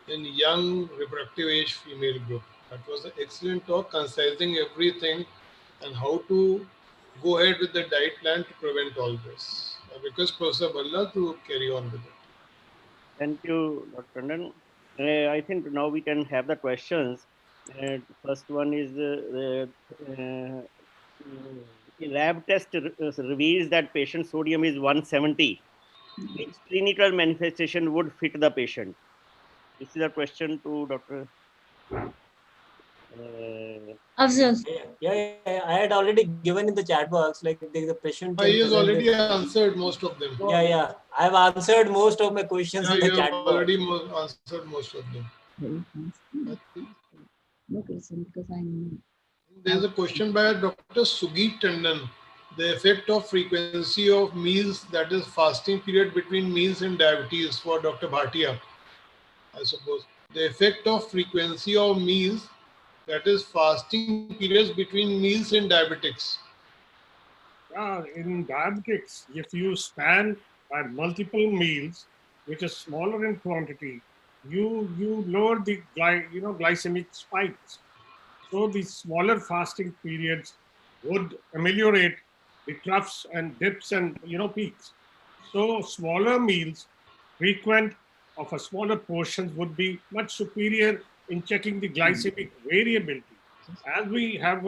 in young reproductive age female group. That was an excellent talk, concising everything and how to go ahead with the diet plan to prevent all this. I request Professor Balla to carry on with it. Thank you, Dr. Tandon. I think now we can have the questions. First one is lab test reveals that patient sodium is 170. Which clinical manifestation would fit the patient? This is a question to Dr. Afzal. Yeah, I had already given in the chat box, like the patient. He has already answered most of them. Yeah. I've answered most of my questions in the chat box. Already answered most of them. No question, because I know. There's a question by Dr. Sugit Tandon. The effect of frequency of meals, that is fasting period between meals and diabetes, for Dr. Bhatia, I suppose. The effect of frequency of meals, that is fasting periods between meals and diabetics. Yeah, in diabetics, if you span by multiple meals, which is smaller in quantity, you lower the glycemic spikes. So the smaller fasting periods would ameliorate the troughs and dips and peaks. So smaller meals, frequent of a smaller portions, would be much superior in checking the glycemic variability. As we have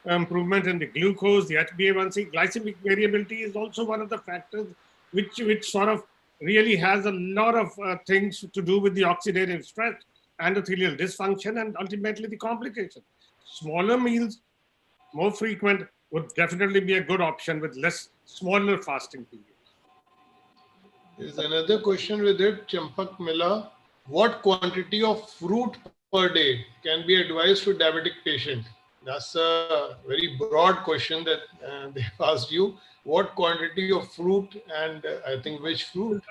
improvement in the glucose, the HbA1c, glycemic variability is also one of the factors which sort of really has a lot of things to do with the oxidative stress, endothelial dysfunction, and ultimately the complication. Smaller meals, more frequent, would definitely be a good option with smaller fasting periods. There's another question with it, Champak Mila. What quantity of fruit per day can be advised to diabetic patient? That's a very broad question that they've asked you. What quantity of fruit, and I think which fruit?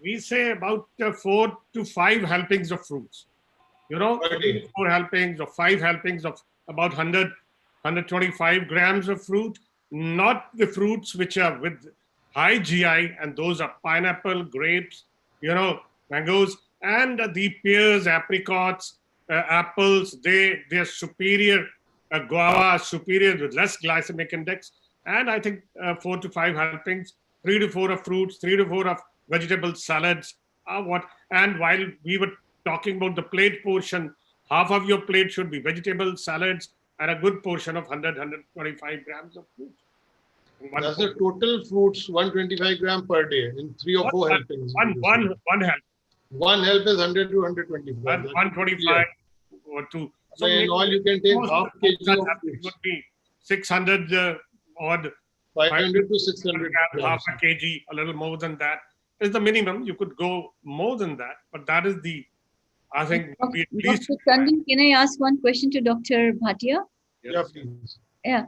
We say about 4 to 5 helpings of fruits. 4 helpings or 5 helpings of about 125 grams of fruit, not the fruits which are with high GI, and those are pineapple, grapes, mangoes, And the pears, apricots, apples, they're superior. Guava is superior with less glycemic index. And I think 4 to 5 helpings, 3 to 4 of fruits, 3 to 4 of vegetable salads. And while we were talking about the plate portion, half of your plate should be vegetable salads and a good portion of 100, 125 grams of fruit. That's the total fruits, 125 gram per day in 3 or 4 helpings. One help. One help is 100 to 125. 125 or 2. So in all, you can take half kg of fruits. Would be 600 odd. 500 to 600 grams. Half a kg, a little more than that is the minimum. You could go more than that, but that is the, I think, Dr. Tandon, can I ask one question to Dr. Bhatia? Yeah, please. Yeah,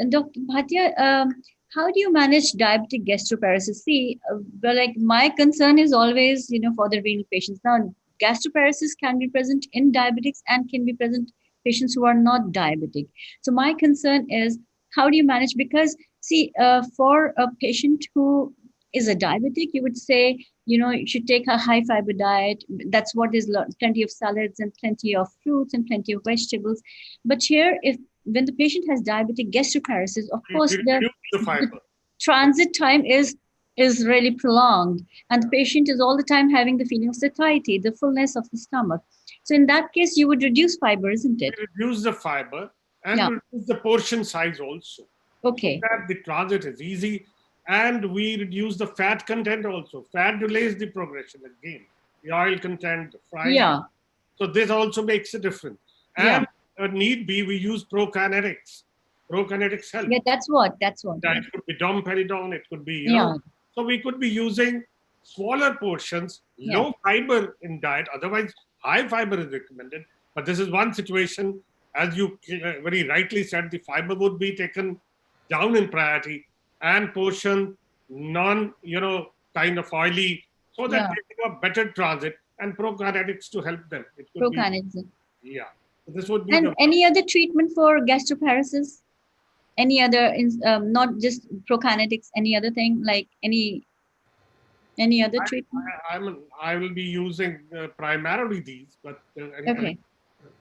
Dr. Bhatia, how do you manage diabetic gastroparesis? See, well, like my concern is always, for the renal patients. Now, gastroparesis can be present in diabetics and can be present patients who are not diabetic. So my concern is, how do you manage? Because see, for a patient who is a diabetic, you would say, you should take a high fiber diet. That's what is plenty of salads and plenty of fruits and plenty of vegetables. But here, when the patient has diabetic gastroparesis, of course, the transit time is really prolonged, and the patient is all the time having the feeling of satiety, the fullness of the stomach. So in that case, you would reduce fiber, isn't it? Reduce the fiber and reduce the portion size also. Okay. So that the transit is easy, and we reduce the fat content also. Fat delays the progression again. The oil content, the frying. Yeah. So this also makes a difference. And need be, we use prokinetics. Prokinetics help. Yeah, that's what. That it could be domperidone, it could be, so we could be using smaller portions, low fiber in diet. Otherwise, high fiber is recommended. But this is one situation, as you very rightly said, the fiber would be taken down in priority and portion non, kind of oily, so that they have a better transit, and prokinetics to help them. It could prokinetics. Yeah. This would be. And any other treatment for gastroparesis? Any other, not just prokinetics, any other thing, like any other treatment? I will be using primarily these, but okay.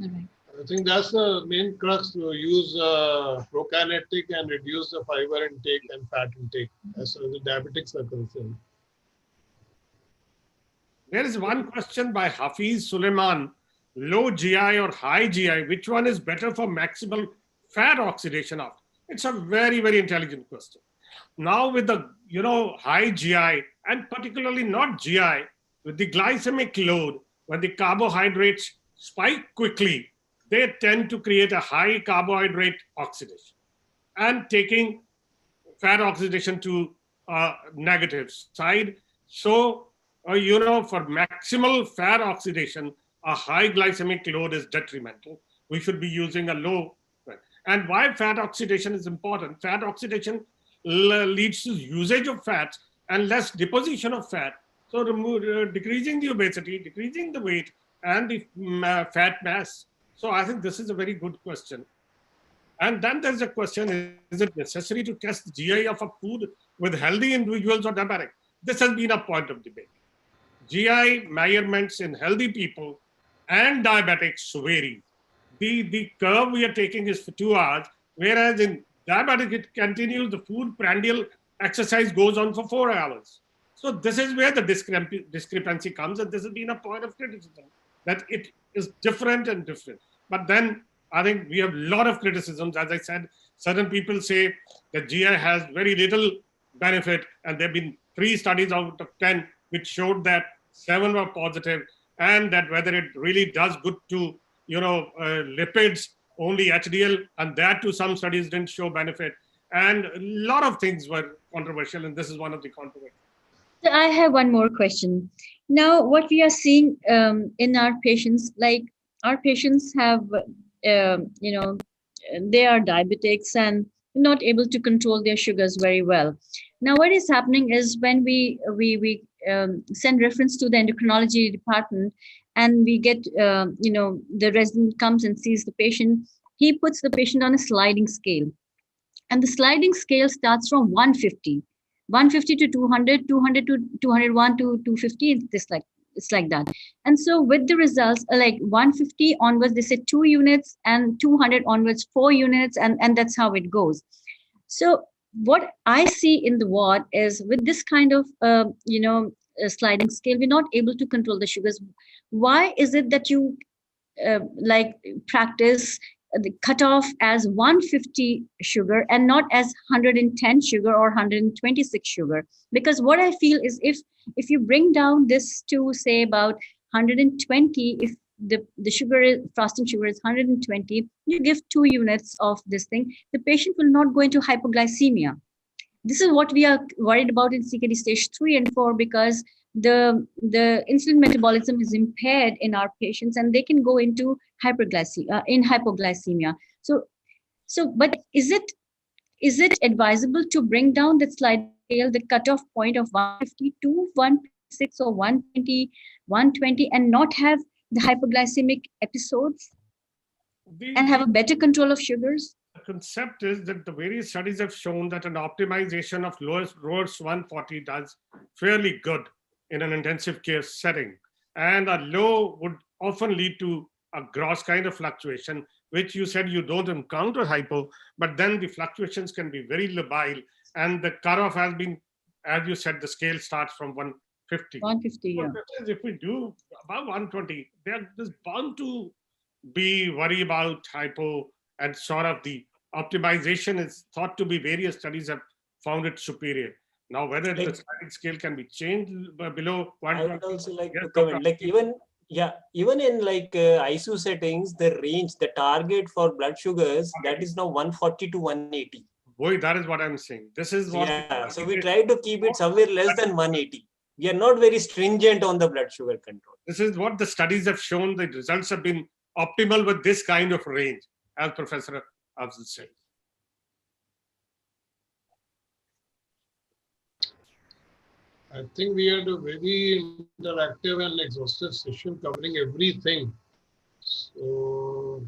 All right. I think that's the main crux, to use prokinetic and reduce the fiber intake and fat intake as far as the diabetics are concerned. There is one question by Hafiz Suleiman: low GI or high GI, which one is better for maximal fat oxidation of? It's a very, very intelligent question. Now with the, high GI, and particularly not GI, with the glycemic load, when the carbohydrates spike quickly, they tend to create a high carbohydrate oxidation and taking fat oxidation to negative side. So, for maximal fat oxidation, a high glycemic load is detrimental. We should be using a low. And why fat oxidation is important? Fat oxidation leads to usage of fats and less deposition of fat. So decreasing the obesity, decreasing the weight and the fat mass. So I think this is a very good question. And then there's a question, is it necessary to test the GI of a food with healthy individuals or diabetic? This has been a point of debate. GI measurements in healthy people and diabetics vary. The curve we are taking is for 2 hours, whereas in diabetic, it continues, the food prandial exercise goes on for 4 hours. So this is where the discrepancy comes, and this has been a point of criticism, that it is different and different. But then I think we have a lot of criticisms. As I said, certain people say that GI has very little benefit, and there have been 3 studies out of 10 which showed that 7 were positive, and that whether it really does good to lipids, only HDL, and that too some studies didn't show benefit, and a lot of things were controversial, and this is one of the controversial. So I have one more question. Now, what we are seeing in our patients, like our patients have, they are diabetics and not able to control their sugars very well. Now, what is happening is when we send reference to the endocrinology department, and we get, the resident comes and sees the patient, he puts the patient on a sliding scale. And the sliding scale starts from 150 to 200, 200 to 201 to 250, this like it's like that. And so with the results, like 150 onwards, they said 2 units, and 200 onwards 4 units, and that's how it goes. So what I see in the ward is, with this kind of sliding scale, we're not able to control the sugars. Why is it that you like practice the cutoff as 150 sugar and not as 110 sugar or 126 sugar? Because what I feel is, if you bring down this to say about 120, if the sugar is, fasting sugar is 120, you give 2 units of this thing, the patient will not go into hypoglycemia. This is what we are worried about in CKD stage 3 and 4, because the insulin metabolism is impaired in our patients, and they can go into hypoglycemia. So but is it advisable to bring down the sliding scale, the cutoff point of 150 to 126 or 120, 120, and not have the hypoglycemic episodes and have a better control of sugars? The concept is that the various studies have shown that an optimization of lowest 140 does fairly good in an intensive care setting, and a low would often lead to a gross kind of fluctuation, which you said you don't encounter hypo, but then the fluctuations can be very labile, and the cutoff has been, as you said, the scale starts from 150. 150, yeah. If we do above 120, there's bound to be worry about hypo, and sort of the optimization is thought to be, various studies have found it superior. Now, whether the sliding scale can be changed below 120. I would also like to comment, like even in like ICU settings, the range, the target for blood sugars, that is now 140 to 180. Boy, that is what I'm saying. This is what. Yeah, so we try to keep it somewhere less than 180. We are not very stringent on the blood sugar control. This is what the studies have shown. The results have been optimal with this kind of range, as Professor Afzal said. I think we had a very interactive and exhaustive session covering everything. So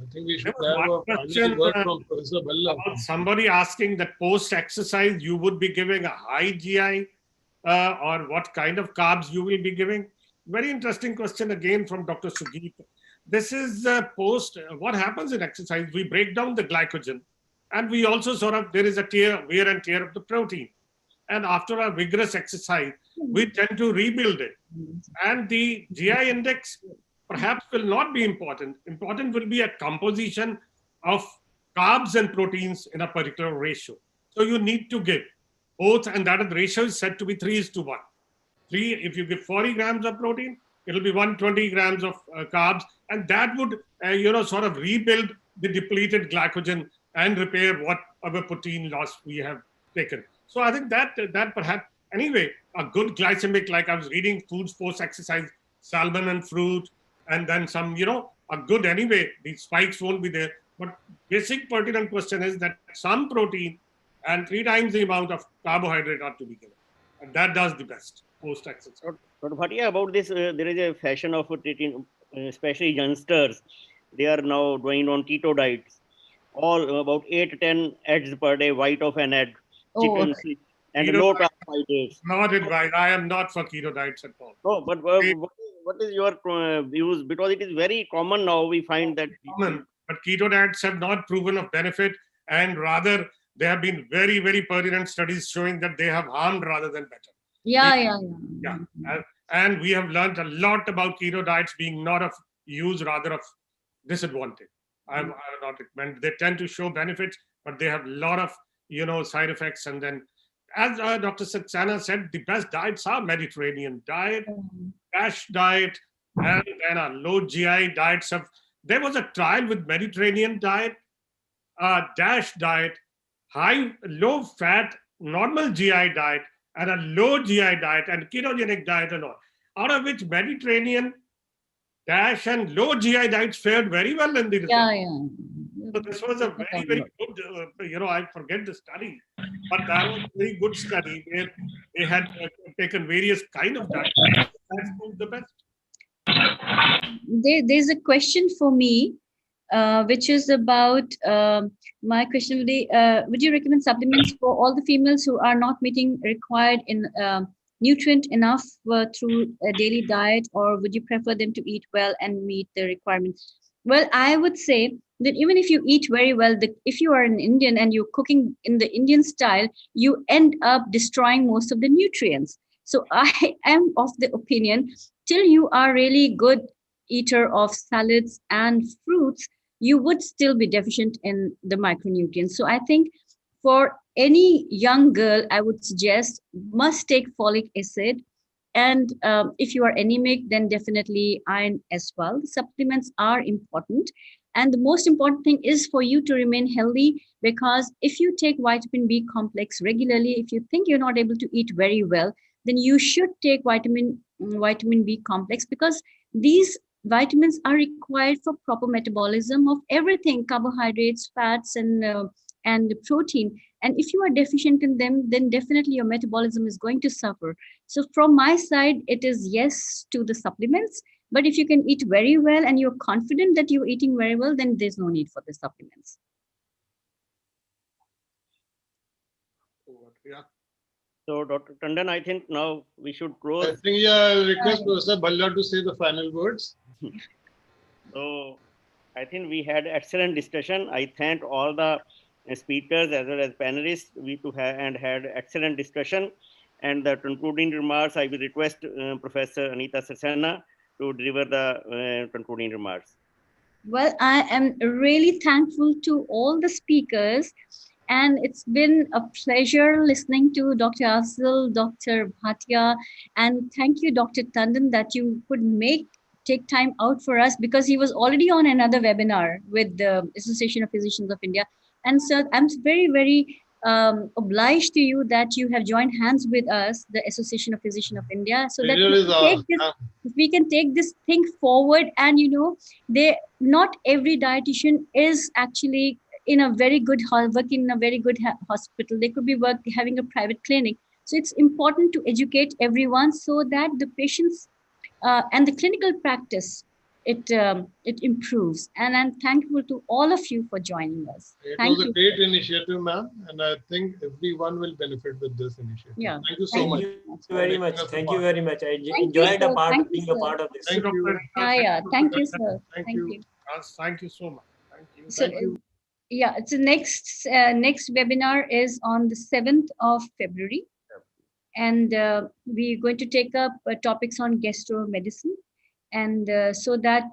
I think we should have a final word from Professor Balla. About somebody asking that post-exercise you would be giving a high GI or what kind of carbs you will be giving. Very interesting question again from Dr. Sugit. This is what happens in exercise. We break down the glycogen, and we also there is a wear and tear of the protein. And after a vigorous exercise, we tend to rebuild it. And the GI index perhaps will not be important. Important will be a composition of carbs and proteins in a particular ratio. So you need to give both, and that ratio is said to be 3:1. If you give 40 grams of protein, it will be 120 grams of carbs, and that would sort of rebuild the depleted glycogen and repair whatever protein loss we have taken. So I think that perhaps, anyway, a good glycemic, like I was reading foods post-exercise, salmon and fruit, and then some, a good anyway, the spikes won't be there. But basic pertinent question is that some protein and 3 times the amount of carbohydrate ought to be given. And that does the best post-exercise. But Bhatia, about this, there is a fashion of treating, especially youngsters. They are now going on keto diets. All about 8 to 10 eggs per day, white of an egg. Chicken, and low carbohydrates. Not advised. I am not for keto diets at all. No, but what is your views? Because it is very common now. We find that common, but keto diets have not proven of benefit, and rather there have been very, very pertinent studies showing that they have harmed rather than better. Yeah. And we have learned a lot about keto diets being not of use, rather of disadvantage. I would not recommend. They tend to show benefits, but they have a lot of side effects. And then, as Dr. Saxena said, the best diets are Mediterranean diet, DASH diet, and then a low GI diets. There was a trial with Mediterranean diet, DASH diet, low fat, normal GI diet, and a low GI diet, and ketogenic diet and all, out of which Mediterranean, DASH, and low GI diets fared very well in the result. Yeah. So this was a very, very good, I forget the study, but that was a very good study where they had taken various kind of diets. That's the best. There's a question for me, which is about, my question would be, would you recommend supplements for all the females who are not meeting required in nutrient enough through a daily diet, or would you prefer them to eat well and meet the requirements? Well, I would say that even if you eat very well, if you are an Indian and you're cooking in the Indian style, you end up destroying most of the nutrients. So I am of the opinion, till you are really good eater of salads and fruits, you would still be deficient in the micronutrients. So I think for any young girl, I would suggest must take folic acid. And if you are anemic, then definitely iron as well. Supplements are important. And the most important thing is for you to remain healthy, because if you take vitamin B complex regularly, if you think you're not able to eat very well, then you should take vitamin B complex, because these vitamins are required for proper metabolism of everything, carbohydrates, fats, and protein. And if you are deficient in them, then definitely your metabolism is going to suffer. So from my side, it is yes to the supplements. But if you can eat very well and you're confident that you're eating very well, then there's no need for the supplements. Yeah. So, Dr. Tandon, I think now we should close. I think, yeah, I'll request Professor Bhalla to say the final words. So, I think we had excellent discussion. I thank all the speakers as well as panelists. We too had excellent discussion. And the concluding remarks, I will request Professor Anita Saxena to deliver the concluding remarks. Well, I am really thankful to all the speakers. And it's been a pleasure listening to Dr. Afzal, Dr. Bhatia, and thank you, Dr. Tandon, that you could take time out for us, because he was already on another webinar with the Association of Physicians of India. And so I'm very, very obliged to you that you have joined hands with us, the Association of Physicians of India, so that we can take this thing forward. And not every dietitian is actually in a very good working in a very good hospital. They could be having a private clinic. So it's important to educate everyone so that the patients and the clinical practice, it improves. And I'm thankful to all of you for joining us. It was a great initiative, ma'am, and I think everyone will benefit with this initiative. Yeah. Thank you so much. Thank you very much. Thank you very much. I Thank enjoyed you, sir. being a part of this. Thank you. Thank you, sir. Thank you. Thank you so much. Thank you. So, Thank you. yeah, so next webinar is on the 7th of February. And we're going to take up topics on gastro medicine. And so that,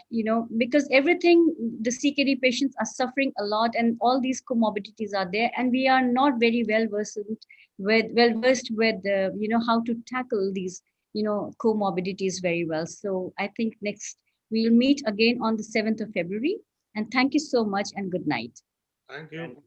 because everything, the CKD patients are suffering a lot, and all these comorbidities are there, and we are not very well versed with how to tackle these, comorbidities very well. So I think next we'll meet again on the 7th of February. And thank you so much, and good night. Thank you.